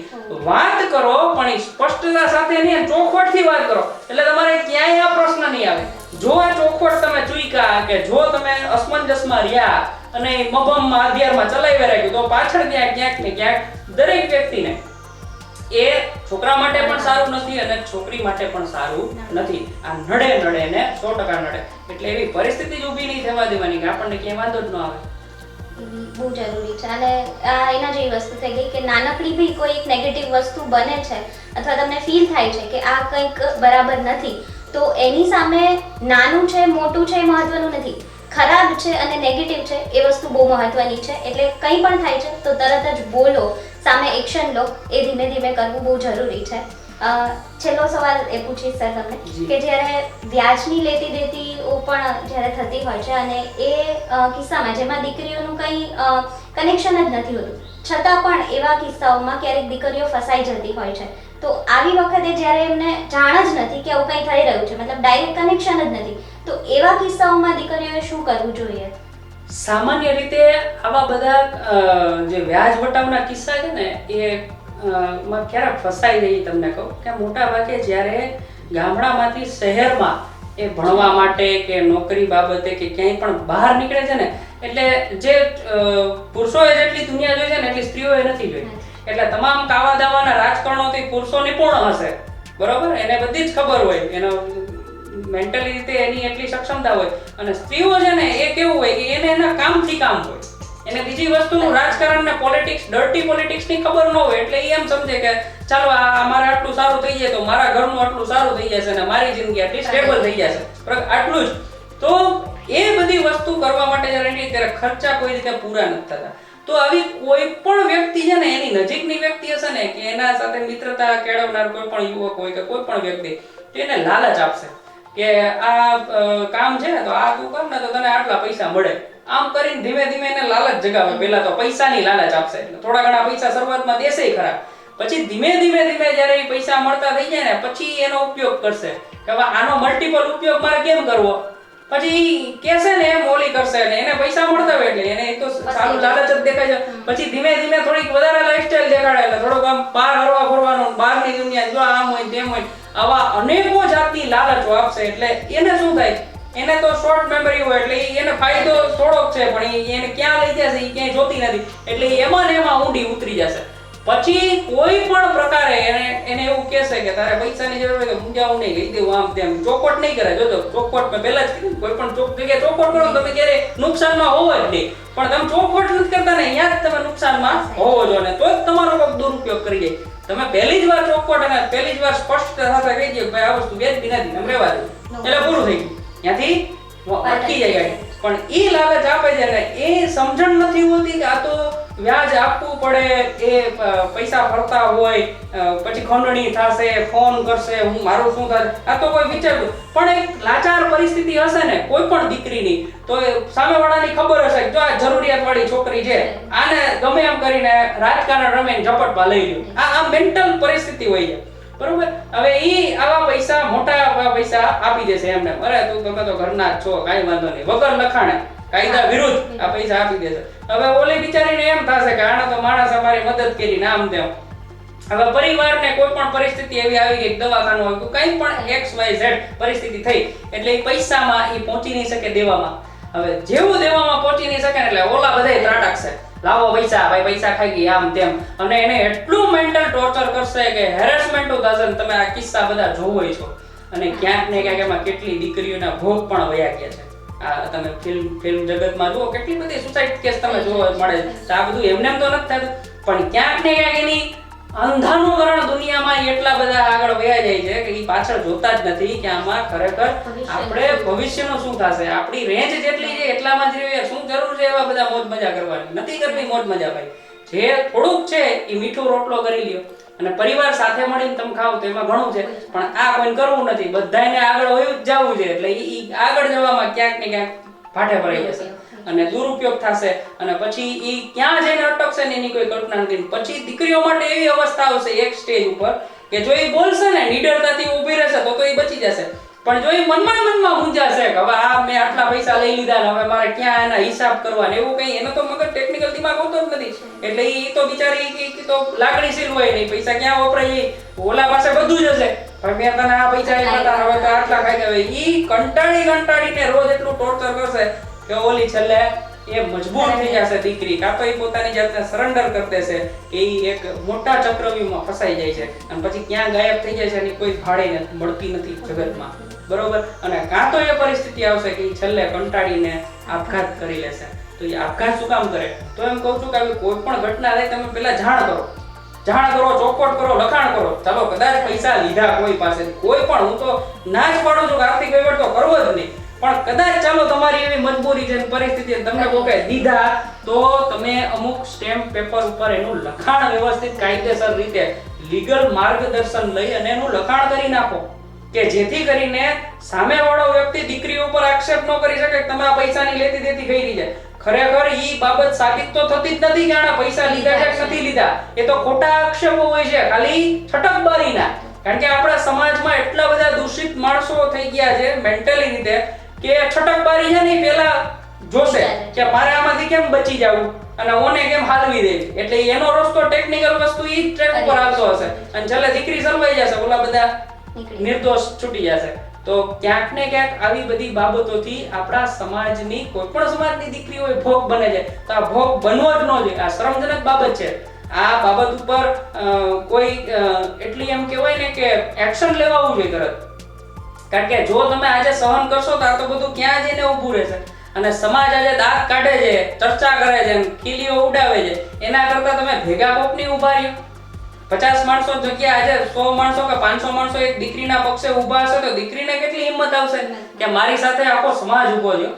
વાત કરો, પણ એ સ્પષ્ટતા સાથેની અને ચોખવટથી વાત કરો, એટલે તમારે ક્યાંય આ પ્રશ્ન નહીં આવે. જો આ ચોખવટ તમે ચૂક્યા કે જો તમે અસમંજસમાં રહ્યા અને મબમમાં અધ્યારમાં ચલાવી રાખ્યું તો પાછળ ક્યાંક ને ક્યાંક દરેક વ્યક્તિને એ છોકરા માટે પણ સારું નથી અને છોકરી માટે પણ સારું નથી. આ નડે ને 100% નડે. એટલે એવી પરિસ્થિતિ જ ઊભી નહીં થવા દેવાની કે આપણને ક્યાંય વાંધો જ ન આવે.
બહુ જરૂરી છે. અને એના જેવી વસ્તુ થઈ ગઈ કે નાનકડી બી કોઈ એક નેગેટિવ વસ્તુ બને છે અથવા તમને ફીલ થાય છે કે આ કંઈક બરાબર નથી, તો એની સામે નાનું છે મોટું છે એ મહત્વનું નથી, ખરાબ છે અને નેગેટિવ છે એ વસ્તુ બહુ મહત્વની છે. એટલે કંઈ પણ થાય છે તો તરત જ બોલો, સામે એક્શન લો, એ ધીમે ધીમે કરવું બહુ જરૂરી છે. છેલ્લો સવાલ એ પૂછીશ સર તમને કે જ્યારે વ્યાજની લેતી દેતીઓ પણ જ્યારે થતી હોય છે અને એ કિસ્સામાં જેમાં દીકરીઓનું કંઈ કનેક્શન જ નથી હોતું, છતાં પણ એવા કિસ્સાઓમાં ક્યારેક દીકરીઓ ફસાઈ જતી હોય છે, તો આવી વખતે જ્યારે એમને જાણ જ નથી કે આવું કંઈ થઈ રહ્યું છે, મતલબ ડાયરેક્ટ કનેક્શન જ નથી, તો એવા કિસ્સાઓમાં દીકરીઓએ શું કરવું જોઈએ?
સામાન્ય રીતે આવા બધા જે વ્યાજ વટાવના કિસ્સા છે ને એ માં ક્યારે ફસાઈ જઈ તમને કહું કે મોટા ભાગે જ્યારે ગામડામાંથી શહેરમાં એ ભણવા માટે કે નોકરી બાબતે કે ક્યાંય પણ બહાર નીકળે છે ને એટલે જે પુરુષોએ જેટલી દુનિયા જોઈ છે ને એટલી સ્ત્રીઓએ નથી જોઈ. એટલે તમામ કાવા દાવાના રાજકારણોથી પુરુષો નિપુણ હશે, બરોબર, એને બધી જ ખબર હોય, એનો મેન્ટલી રીતે એની એટલી સક્ષમતા હોય. અને સ્ત્રીઓ છે ને એ કેવું હોય કે એને એના કામથી કામ હોય, એને બીજી વસ્તુનું રાજકારણ ને પોલિટિક્સ, ડર્ટી પોલિટિક્સ ની ખબર ન હોય. એટલે એ એમ સમજે કે ચાલો આ મારે આટલું સારું થઈ જાય તો મારા ઘરનું આટલું સારું થઈ જશે અને મારી જિંદગી આટલી સ્ટેબલ થઈ જશે, આટલું જ. તો એ બધી વસ્તુ કરવા માટે જ્યારે નીકળે ત્યારે ખર્ચા કોઈ રીતે પૂરા નથી થતા. તો આવી કોઈ પણ વ્યક્તિ છે ને એની નજીકની વ્યક્તિ હશે ને કે એના સાથે મિત્રતા કેળવનાર કોઈ પણ યુવક હોય કે કોઈ પણ વ્યક્તિ તો એને લાલચ આપશે કે આ કામ છે ને તો આ તું કર ને તો તને આટલા પૈસા મળે. આમ કરીને ધીમે ધીમે એને લાલચ જગાવે. પહેલા તો પૈસાની લાલચ આપશે, એટલે થોડા ઘણા પૈસા શરૂઆતમાં દેશે ખરા, પછી ધીમે ધીમે જ્યારે એ પૈસા મળતા થઈ જાય ને પછી એનો ઉપયોગ કરશે કે હવે આનો મલ્ટિપલ ઉપયોગ મારે કેમ કરવો. પછી કેસે ને એમ ઓલી કરશે ને એને પૈસા મળતા હોય એટલે એને તો સારું લાલચ જ દેખાય છે. પછી ધીમે ધીમે થોડીક વધારે લાઈફસ્ટાઈલ દેખાડે એટલે થોડુંક આમ બહાર હરવા ફરવાનું, બહારની દુનિયા જો આમ હોય તેમ હોય, આવા અનેકો જાતની લાલચો આપશે. એટલે એને શું થાય, એને તો શોર્ટ મેમરી હોય એટલે એને ફાયદો થોડોક છે પણ એને ક્યાં લઈ જશે એ ક્યાંય જોતી નથી. એટલે એમાં ને એમાં ઊંડી ઉતરી જશે. પછી કોઈ પણ પ્રકારે એને એવું કહેશે કે તારે પૈસાની જરૂર હોય તો મૂંઝાવું નહીં, કહી દેવું આમ તેમ, ચોખવટ નહીં કરે. જોજો ચોખવટ મેં પહેલા જ કીધું, કોઈ પણ જગ્યાએ ચોખવટ કરો તમે ક્યારે નુકસાનમાં હોવો જ નહીં, પણ તમે ચોખવટ નથી કરતા ને અહીંયા જ તમે નુકસાનમાં હોવો જો ને તો જ તમારો કોઈ દુરુપયોગ કરી જાય. તમે પહેલી જ વાર ચોખવટ અને પહેલી જ વાર સ્પષ્ટતા સાથે કહી દો ભાઈ આ વસ્તુ વેચતી નથી, તમે રહેવા દો, એટલે પૂરું થઈ ગયું, ત્યાંથી અટકી જાય ગાડી. પણ એ લાલચ આપે છે ને એ સમજણ નથી હોતી કે આ તો વ્યાજ આપવું પડે, એ પૈસા ભરતા હોય, પછી ખંડણી થશે, ફોન કરશે, હું મારું શું થાય, આ તો કોઈ વિચારતું. પણ એક લાચાર પરિસ્થિતિ હશે ને કોઈ પણ દીકરીની તો સામેવાળાની ખબર હશે કે જો આ જરૂરિયાતવાળી છોકરી છે, આને ગમે એમ કરીને રાજકારણ રમીને ઝપટમાં લઈ લ્યો. આ મેન્ટલ પરિસ્થિતિ હોય છે, બરોબર. હવે ઈ આવા પૈસા, મોટા પૈસા આપી દેશે એમને, અરે તું તમે તો ઘરના જ છો, કાંઈ વાંધો નહીં, વગર લખાણે કાયદા વિરુદ્ધ આ પૈસા આપી દેશે. હવે ઓલી બિચારીને એમ થશે કે આને તો માણસ અમારી મદદ કરી નામ તેમ. હવે પરિવારને કોઈ પણ પરિસ્થિતિ એવી આવી ગઈ, દવાખાનું હોય તો કંઈ પણ XYZ પરિસ્થિતિ થઈ એટલે એ પૈસામાં એ પહોંચી નહીં શકે દેવામાં. હવે જેવું દેવામાં પહોંચી નહીં શકે એટલે ઓલા બધાય ત્રાટકશે, લાવો પૈસા, ભાઈ પૈસા ખાઈ ગઈ આમ તેમ, અને એને એટલું મેન્ટલ ટોર્ચર કરશે કે હેરેસમેન્ટ થશે. તમે આ કિસ્સા બધા જોવો છો અને ક્યાંક ને ક્યાંક એમાં કેટલી દીકરીઓના ભોગ પણ વયા ગયા છે. આ તમે ફિલ્મ જગતમાં જુઓ કેટલી બધી સુસાઇડ કેસ તમે જોવા મળે છે. આ બધું એમને તો નથી થતું, પણ ક્યાંક ને ક્યાંક એની અંધાનુકરણ દુનિયામાં એટલા બધા આગળ વયા જાય છે કે એ પાછળ જોતા જ નથી કે આમાં ખરેખર આપણે ભવિષ્યનું શું થશે. આપણી રેન્જ જેટલી છે એટલામાં જ રહીએ, શું જરૂર છે એવા બધા મોજ મજા કરવાની? નથી કરવી મોજ મજા ભાઈ. જે થોડુંક છે એ મીઠું રોટલો કરી લ્યો અને પરિવાર સાથે મળીને તમે ખાઓ તો એમાં ઘણું છે, પણ આ કોઈ કરવું નથી, બધાને આગળ વયું જ જવું છે. એટલે એ આગળ જવામાં ક્યાંક ને ક્યાંક ભાટે ભરાઈ જશે અને દુરુપયોગ થશે અને પછી એ ક્યાં જઈને અટકશે ને એની કોઈ કલ્પના નથી. પછી દીકરીઓ માટે એવી અવસ્થા આવશે એક સ્ટેજ ઉપર કે જો એ બોલશે ને નિડરતાથી ઊભી રહેશે તો એ બચી જશે, પણ જો એ મનમાં મૂંઝાશે કે હવે આ મેં આટલા પૈસા લઈ લીધા ને હવે મારે ક્યાં એના હિસાબ કરવા ને એવું કંઈ, એનો તો મગજ ટેકનિકલ દિમાગ હોતો જ નથી. એટલે એ તો બિચારી તો લાગણીશીલ હોય નહીં, પૈસા ક્યાં વપરાય ઓલા પાસે બધું જ હશે, પણ મેં તને આ પૈસા આપ્યા હવે તો આટલા ખાઈ ગયા. એ કંટાળીને રોજ એટલું ટોર્ચર કરશે કે ઓલી છેલ્લે એ મજબૂર થઈ જશે દીકરી, કાં તો એ પોતાની જાતને સરેન્ડર કરી દેશે કે એ એક મોટા ચક્રવ્યૂહમાં ફસાઈ જાય છે અને પછી ક્યાં ગાયબ થઈ જાય છે એની કોઈ ભાડે મળતી નથી જગતમાં, બરોબર. અને કાં તો એ પરિસ્થિતિ આવશે કે એ છેલ્લે કંટાળીને આપઘાત કરી લેશે. તો એ આપઘાત શું કામ કરે? તો એમ કહું છું કે કોઈ પણ ઘટના થાય તમે પહેલા જાણ કરો, ચોખવટ કરો, લખાણ કરો. ચાલો કદાચ પૈસા લીધા કોઈ પાસેથી, કોઈ પણ, હું તો ના જ પાડું છું કે આર્થિક વહીવટ તો કરવો જ નહીં, પણ કદાચ ચાલો તમારી એવી મજબૂરી છે પરિસ્થિતિ તમને કોઈ દીધા તો તમે અમુક સ્ટેમ્પ પેપર ઉપર એનું લખાણ વ્યવસ્થિત કાયદેસર રીતે લીગલ માર્ગદર્શન લઈ અને એનું લખાણ કરી નાખો કે જેથી કરીને સામેવાળો વ્યક્તિ દીકરી ઉપર આક્ષેપ ન કરી શકે કે તમે આ પૈસાની લેતી દેતી કરી છે. ખરેખર ઈ બાબત સાબિત તો થતી જ નથી કે આના પૈસા લીધા કે નથી લીધા, એ તો ખોટા આક્ષેપો હોય છે ખાલી છટકબારીના. કારણ કે આપણા સમાજમાં એટલા બધા દૂષિત માણસો થઈ ગયા છે મેન્ટલી રીતે કે છટકબારી છે ને પેલા
જોશે કે મારે આમાંથી કેમ બચી જવું અને ઓને કેમ હાલવી દેવી, એટલે એનો રસ્તો ટેકનિકલ વસ્તુ ઈ ટ્રેક ઉપર આવતો હશે અને છેલ્લે દીકરી સલવાઈ જશે, ઓલા બધા નિર્દોષ છૂટી જશે. તો ક્યાંક ને ક્યાંક આવી બધી બાબતોથી આપણા સમાજની કોઈ પણ સમાજની દીકરી હોય ભોગ બને છે, તો આ ભોગ બનવો જ ન જોઈએ. આ શરમજનક બાબત છે. આ બાબત ઉપર કોઈ એટલી એમ કહેવાય ને કે એક્શન લેવાવું જોઈએ તરત. કારણ કે જો તમે આજે સહન કરશો તો આ તો બધું ક્યાં જઈને ઊભું રહેશે. અને સમાજ આજે દાંત કાઢે છે, ચર્ચા કરે છે, ખીલીઓ ઉડાવે છે, એના કરતા તમે ભેગા કોકની ઊભા રહ્યો. 50 માણસો જગ્યા આજે 100 માણસો કે 500 માણસો એક દીકરીના પક્ષે ઊભા હશે તો દીકરીને કેટલી હિંમત આવશે કે મારી સાથે આખો સમાજ ઊભો છે.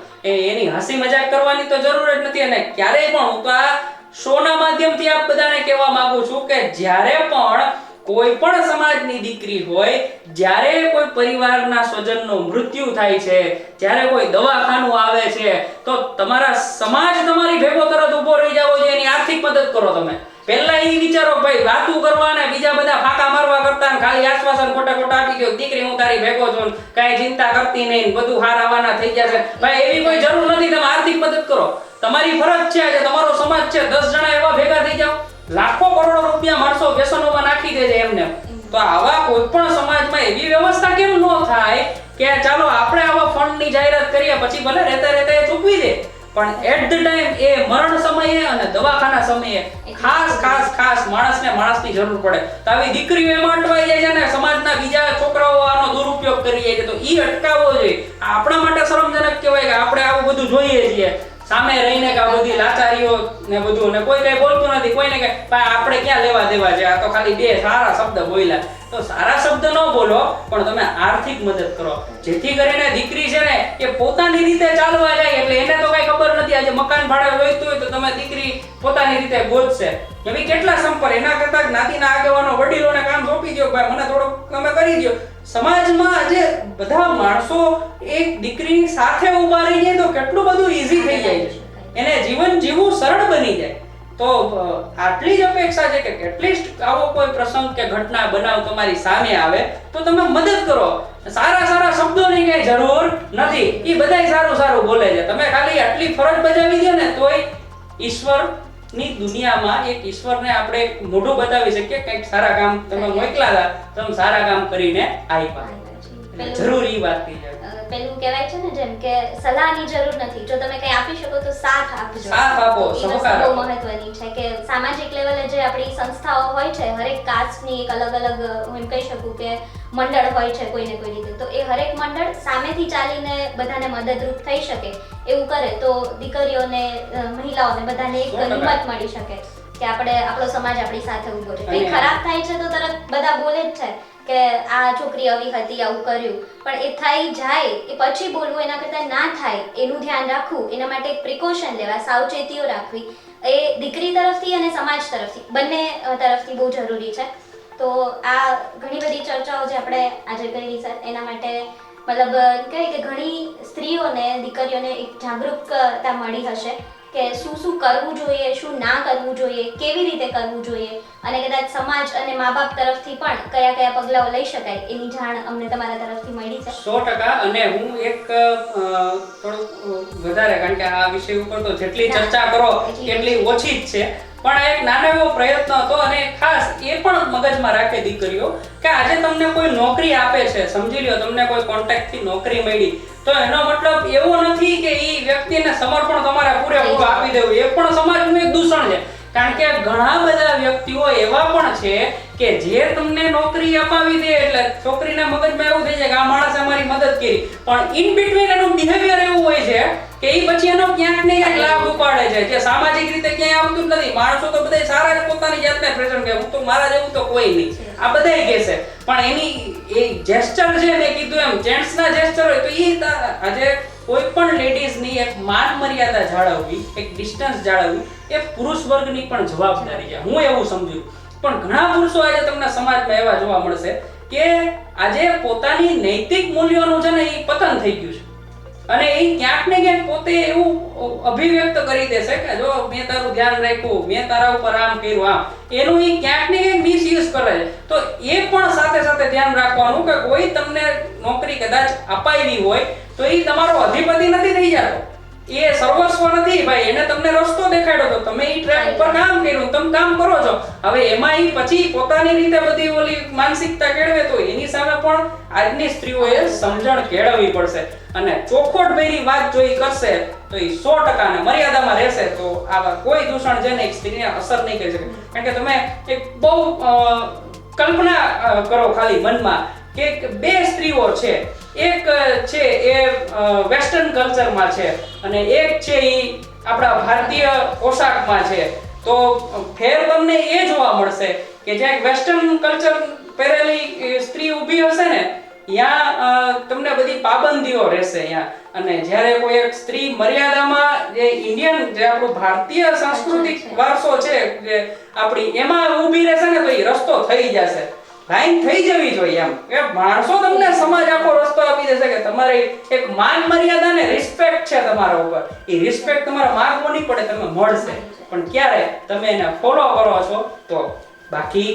એની હસી મજાક કરવાની તો જરૂર જ નથી. અને ક્યારેય પણ હું તો આ શોના માધ્યમથી આપ બધાને કહેવા માંગુ છું કે જ્યારે પણ કોઈ પણ સમાજની દીકરી હોય, જ્યારે કોઈ પરિવારના સ્વજનનું મૃત્યુ થાય છે, જ્યારે કોઈ દવાખાનું આવે છે, તો તમારા સમાજ તમારી ભેગો તરત ઊભો રહી જાવો જોઈએ. એની આર્થિક મદદ કરો. તમે પહેલા એ વિચારો ભાઈ વાતું કરવા ને બીજા બધા ફાંકા મારવા કરતા ને ખાલી આશ્વાસન ખોટા ખોટા આપી દો દીકરી હું તારી ભેગો છું, કાંઈ ચિંતા કરતી નહીં, બધું હાર આવવાના થઈ જશે. ભાઈ એવી કોઈ જરૂર નથી. તમે આર્થિક મદદ કરો. તમારી ફરજ છે. આજે તમારો સમાજ છે, 10 જણા એવા ભેગા થઈ જાઓ. લાખો કરોડો રૂપિયા માણસો વ્યસનોમાં નાખી દે છે એમને. તો આવા કોઈ પણ સમાજમાં એવી વ્યવસ્થા કેમ ન થાય કે ચાલો આપણે આવા ફંડની જાહેરાત કરીએ, પછી ભલે રહેતા રહેતા એ ચૂકવી દે, પણ એટ ધ ટાઈમ એ મરણ સમયે અને દવાખાના સમયે ખાસ માણસની જરૂર પડે. તો આવી દીકરીઓ એમાં અટવાઈ જાય છે ને સમાજના બીજા છોકરાઓ આનો દુરુપયોગ કરી જાય છે, તો ઈ અટકાવવો જોઈએ. આપણા માટે શરમજનક કહેવાય કે આપણે આવું બધું જોઈએ છીએ સામે રહીને કે આ બધી લાચારીઓ ને બધું, ને કોઈ કઈ બોલતું નથી. કોઈને કે આપણે ક્યાં લેવા દેવા છે, આ તો ખાલી 2 સારા શબ્દ બોલ્યા. તો સારા શબ્દ ન બોલો, પણ તમે આર્થિક મદદ કરો, જેથી કરીને દીકરી છે ને એ પોતાની રીતે ચાલવા જાય. એટલે એને તો કઈ ખબર નથી આજે મકાન ભાડે જોઈતું હોય તો તમે દીકરી પોતાની રીતે ગોતશે. એવી કેટલા સંપર્ક. એના કરતા જ્ઞાતિના આગેવાનો વડીલોને કામ સોંપી દો, ભાઈ મને થોડુંક તમે કરી દો. સમાજમાં આજે બધા માણસો એક દીકરીની સાથે ઊભા રહી જાય તો કેટલું બધું ઈઝી થઈ જાય છે. એને જીવન જીવવું સરળ બની જાય. તો આટલી જ અપેક્ષા છે કે એટલીસ્ટ આવો કોઈ પ્રસંગ કે ઘટના બનાવ તમારી સામે આવે તો તમે મદદ કરો. સારા શબ્દોની કઈ જરૂર નથી. એ બધાય સારું બોલે છે. તમે ખાલી આટલી ફરજ બજાવી દો ને તોય ઈશ્વરની દુનિયામાં એક ઈશ્વરને આપણે મોઢું બતાવી શકીએ. કંઈક સારા કામ તમે મોકલા હતા, તમે સારા કામ કરીને આપ્યા. જરૂરી વાત થઈ જાય.
પેલું કહેવાય છે ને જેમ કે સલાહની જરૂર નથી, જો તમે કંઈ આપી શકો તો સાથ આપજો.
સાથ આપો, સહકાર
બહુ મહત્વની છે કે સામાજિક લેવલે જે આપણી સંસ્થાઓ હોય છે, હરેક કાસ્ટની એક અલગ હું એમ કહી શકું કે મંડળ હોય છે કોઈને કોઈ રીતે, તો એ હરેક મંડળ સામેથી ચાલીને બધાને મદદરૂપ થઈ શકે એવું કરે તો દીકરીઓને, મહિલાઓને બધાને એક હિંમત મળી શકે કે આપણો સમાજ આપણી સાથે ઊભો છે. કંઈ ખરાબ થાય છે તો તરત બધા બોલે જ છે કે આ છોકરી આવી હતી, આવું કર્યું, પણ એ થઈ જાય એ પછી બોલવું એના કરતાં ના થાય એનું ધ્યાન રાખવું. એના માટે એક પ્રિકોશન લેવા, સાવચેતીઓ રાખવી એ દીકરી તરફથી અને સમાજ તરફથી બંને તરફથી બહુ જરૂરી છે. તો આ ઘણી બધી ચર્ચાઓ જે આપણે આજે કરી છે એના માટે મતલબ કહે કે ઘણી સ્ત્રીઓને, દીકરીઓને એક જાગૃતતા મળી હશે કે શું કરવું જોઈએ, શું ના કરવું જોઈએ, કેવી રીતે કરવું જોઈએ, અને કદાચ સમાજ અને મા બાપ તરફથી પણ કયા પગલાઓ લઈ શકાય એની જાણ અમને તમારા તરફથી મળી છે.
100%. અને હું એક થોડુંક વધારે, કારણ કે આ વિષય ઉપર તો જેટલી ચર્ચા કરો એટલી ઓછી જ છે, પણ એક નાનો એવો પ્રયત્ન હતો. અને ખાસ એ પણ મગજમાં રાખે દીકરીઓ કે આજે તમને કોઈ નોકરી આપે છે, સમજી લ્યો તમને કોઈ કોન્ટેક્ટથી નોકરી મળી, તો એનો મતલબ એવો નથી કે એ વ્યક્તિને સમર્પણ તમારે પૂરેપૂરું આપી દેવું. એ પણ સમાજનું એક દૂષણ છે. કારણ કે ઘણા બધા વ્યક્તિઓ એવા પણ છે કે જે તમને નોકરી અપાવી દે એટલે છોકરીના મગજમાં એવું થઈ જાય કે આ માણસે અમારી મદદ કરી, પણ ઇન બિટવીન એનું બિહેવિયર એવું હોય છે કે એ પછી એનો ક્યાંક ને ક્યાંક લાભ ઉપાડે છે જે સામાજિક રીતે ક્યાંય આવતું જ નથી. માણસો તો બધા સારા જ પોતાની જાતને પ્રેઝન્ટ કે હું તો મારા જેવું તો કોઈ નહીં, આ બધાય કહે છે, પણ એની એ જેસ્ચર છે મેં કીધું એમ જેન્ટ્સના જેસ્ચર હોય તો એ આજે કોઈ પણ લેડીઝની એક માન મર્યાદા જાળવવી, એક ડિસ્ટન્સ જાળવવી એ પુરુષ વર્ગની પણ જવાબદારી છે, હું એવું સમજુ. પણ ઘણા પુરુષો આજે તમને સમાજમાં એવા જોવા મળશે કે આજે પોતાની નૈતિક મૂલ્યોનું છે ને એ પતન થઈ ગયું છે, અને એ ક્યાંક ને ક્યાંક પોતે એવું અભિવ્યક્ત કરી દેશે કે જો મેં તારું ધ્યાન રાખ્યું, મેં તારા ઉપર આમ કર્યું, આમ એનું એ ક્યાંક ને ક્યાંક મિસયુઝ કરે છે. તો એ પણ સાથે સાથે ધ્યાન રાખવાનું કે કોઈ તમને નોકરી કદાચ અપાયેલી હોય તો એ તમારો અધિપતિ નથી થઈ જતો, એ સર્વસ્વ નથી ભાઈ. એને તમને રસ્તો દેખાડ્યો તો તમે ઈ ટ્રેક ઉપર કામ કર્યું, તમે કામ કરો છો. હવે એમાં ઈ પછી પોતાની રીતે બધી ઓલી માનસિકતા કેળવે તો એની સામે પણ આજની સ્ત્રીઓએ સમજણ કેળવવી પડશે. અને ચોખવટ ભરી વાત જો ઈ કરશે તો ઈ 100% ને મર્યાદામાં રહેશે તો આવા કોઈ દૂષણ છે ને એક સ્ત્રીને અસર નહીં કરી શકે. કારણ કે તમે એક બહુ કલ્પના કરો ખાલી મનમાં કે બે સ્ત્રીઓ છે, એક છે એ વેસ્ટર્ન કલ્ચરમાં છે અને એક છે ઈ આપણા ભારતીય પોશાકમાં છે. તો ફેર તમને એ જોવા મળશે કે જ્યાં વેસ્ટર્ન કલ્ચર પહેરેલી સ્ત્રી ઊભી હશે ને ત્યાં તમને બધી પાબંદીઓ રહેશે ત્યાં. અને જ્યારે કોઈ એક સ્ત્રી મર્યાદામાં જે ઇન્ડિયન જે આપણું ભારતીય સાંસ્કૃતિક વારસો છે જે આપણી એમાં ઊભી રહેશે ને તો એ રસ્તો થઈ જશે. લાઈન થઈ જવી જોઈએ એમ કે માણસો તમને સમાજ આખો રસ્તો આપી દેશે કે તમારી એક માન મર્યાદા ને રિસ્પેક્ટ છે તમારા ઉપર. એ રિસ્પેક્ટ તમારા માગવો નહીં પડે, તમે મળશે. પણ ક્યારે તમે એને ફોલો કરો છો તો, બાકી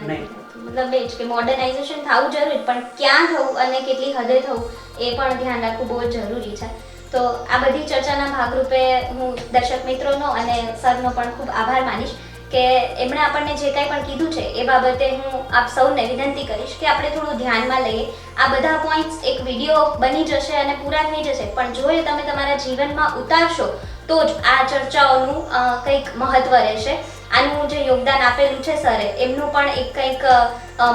નહીં.
મતલબ એ જ કે મોડર્નાઇઝેશન થવું જરૂરી, પણ ક્યાં થવું અને કેટલી હદે થવું એ પણ ધ્યાન રાખવું બહુ જ જરૂરી છે. તો આ બધી ચર્ચાના ભાગરૂપે હું દર્શક મિત્રોનો અને સરનો પણ ખૂબ આભાર માનીશ કે એમણે આપણને જે કંઈ પણ કીધું છે એ બાબતે હું આપ સૌને વિનંતી કરીશ કે આપણે થોડું ધ્યાનમાં લઈએ. આ બધા પોઈન્ટ્સ એક વિડીયો બની જશે અને પૂરા થઈ જશે, પણ જો એ તમે તમારા જીવનમાં ઉતારશો તો જ આ ચર્ચાઓનું કંઈક મહત્વ રહેશે. આનું જે યોગદાન આપેલું છે સરે એમનું પણ એક કંઈક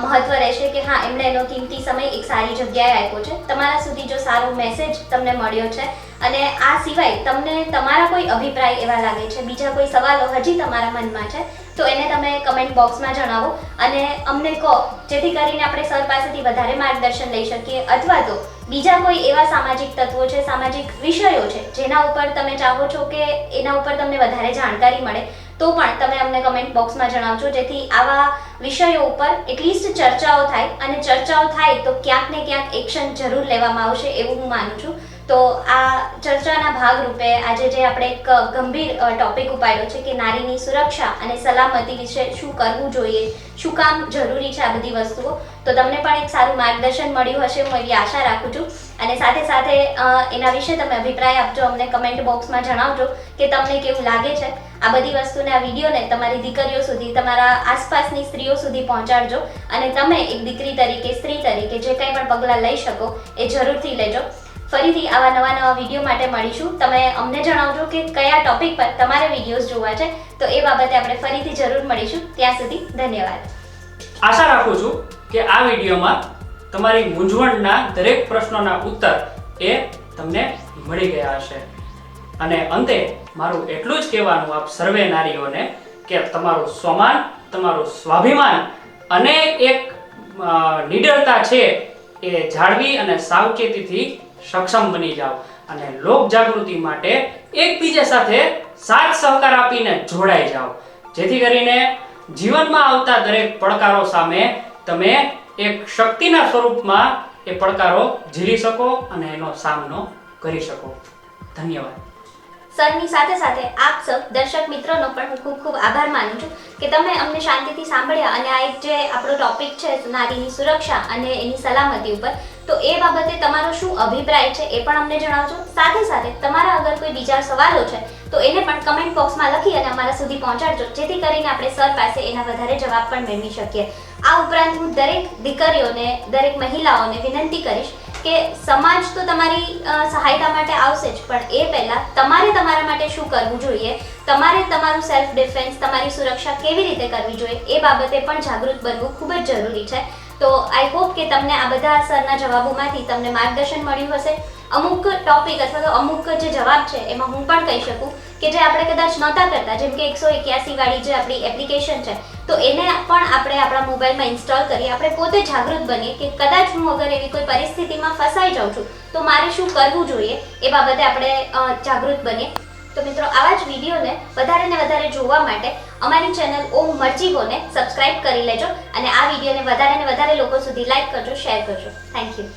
મહત્વ રહેશે કે હા એમણે એનો કિંમતી સમય એક સારી જગ્યાએ આપ્યો છે. તમારા સુધી જો સારો મેસેજ તમને મળ્યો છે અને આ સિવાય તમને તમારા કોઈ અભિપ્રાય એવા લાગે છે, બીજા કોઈ સવાલો હજી તમારા મનમાં છે તો એને તમે કમેન્ટ બોક્સમાં જણાવો અને અમને કહો, જેથી કરીને આપણે સર પાસેથી વધારે માર્ગદર્શન લઈ શકીએ. અથવા તો બીજા કોઈ એવા સામાજિક તત્વો છે, સામાજિક વિષયો છે જેના ઉપર તમે ચાહો છો કે એના ઉપર તમને વધારે જાણકારી મળે તો પણ તમે અમને કમેન્ટ બોક્સમાં જણાવજો, જેથી આવા વિષયો ઉપર એટલીસ્ટ ચર્ચાઓ થાય. અને ચર્ચાઓ થાય તો ક્યાંક ને ક્યાંક એક્શન જરૂર લેવામાં આવશે એવું હું માનું છું. તો આ ચર્ચાના ભાગરૂપે આજે જે આપણે એક ગંભીર ટોપિક ઉપાડ્યો છે કે નારીની સુરક્ષા અને સલામતી વિશે શું કરવું જોઈએ, શું કામ જરૂરી છે આ બધી વસ્તુઓ, તો તમને પણ એક સારું માર્ગદર્શન મળ્યું હશે હું એવી આશા રાખું છું. અને સાથે સાથે એના વિશે તમે અભિપ્રાય આપજો, અમને કમેન્ટ બોક્સમાં જણાવજો કે તમને કેવું લાગે છે. આ બધી વસ્તુને, આ વિડીયોને તમારી દીકરીઓ સુધી, તમારા આસપાસની સ્ત્રીઓ સુધી પહોંચાડજો અને તમે એક દીકરી તરીકે, સ્ત્રી તરીકે જે કંઈ પણ પગલાં લઈ શકો એ જરૂરથી લેજો. ફરીથી આવા નવા વિડીયો માટે મળીશું. તમે અમને જણાવજો કે કયા ટોપિક પર તમારે વિડીયોઝ જોવા છે, તો એ બાબતે આપણે ફરીથી જરૂર મળીશું. ત્યાં સુધી ધન્યવાદ.
આશા રાખું છું કે આ વિડીયોમાં તમારી મૂંઝવણના દરેક પ્રશ્નોના ઉત્તર એ તમને મળી ગયા હશે. અને અંતે મારું એટલું જ કહેવાનું આપ સર્વે નારીઓને કે તમારું સ્વમાન, તમારું સ્વાભિમાન અને એક નિડરતા છે એ જાળવી અને સાવચેતીથી સક્ષમ બની જાઓ અને લોક જાગૃતિ માટે એકબીજા સાથે સાથ સહકાર આપીને જોડાઈ જાઓ, જેથી કરીને જીવનમાં આવતા દરેક પડકારો સામે તમે એક શક્તિના સ્વરૂપમાં એ પડકારો ઝીલી શકો અને એનો સામનો કરી શકો. ધન્યવાદ.
સરની સાથે સાથે આપ સૌ દર્શક મિત્રોનો પણ હું ખૂબ ખૂબ આભાર માનું છું કે તમે અમને શાંતિથી સાંભળ્યા અને આ એક જે આપણો ટોપિક છે નારીની સુરક્ષા અને એની સલામતી ઉપર, તો એ બાબતે તમારો શું અભિપ્રાય છે એ પણ અમને જણાવજો. સાથે સાથે તમારા અગર કોઈ બીજા સવાલો છે તો એને પણ કમેન્ટ બોક્સમાં લખી અને અમારા સુધી પહોંચાડજો, જેથી કરીને આપણે સર પાસે એના વધારે જવાબ પણ મેળવી શકીએ. આ ઉપરાંત હું દરેક દીકરીઓને, દરેક મહિલાઓને વિનંતી કરીશ કે સમાજ તો તમારી સહાયતા માટે આવશે જ, પણ એ પહેલાં તમારે તમારા માટે શું કરવું જોઈએ, તમારે તમારું સેલ્ફ ડિફેન્સ, તમારી સુરક્ષા કેવી રીતે કરવી જોઈએ એ બાબતે પણ જાગૃત બનવું ખૂબ જ જરૂરી છે. તો આઈ હોપ કે તમને આ બધા સરના જવાબોમાંથી તમને માર્ગદર્શન મળ્યું હશે. અમુક ટોપિક અથવા તો અમુક જે જવાબ છે એમાં હું પણ કહી શકું કે જે આપણે કદાચ નહોતા કરતા, જેમ કે 181 વાળી જે આપણી એપ્લિકેશન છે, તો એને પણ આપણે આપણા મોબાઈલમાં ઇન્સ્ટોલ કરી આપણે પોતે જાગૃત બનીએ કે કદાચ હું અગર એવી કોઈ પરિસ્થિતિમાં ફસાઈ જાઉં છું તો મારે શું કરવું જોઈએ એ બાબતે આપણે જાગૃત બનીએ. તો મિત્રો, આવા જ વિડીયોને વધારે ને વધારે જોવા માટે અમારી ચેનલ ઓમ મરજીવોને સબસ્ક્રાઇબ કરી લેજો અને આ વિડીયોને વધારે ને વધારે લોકો સુધી લાઈક કરજો, શેર કરજો. Thank you.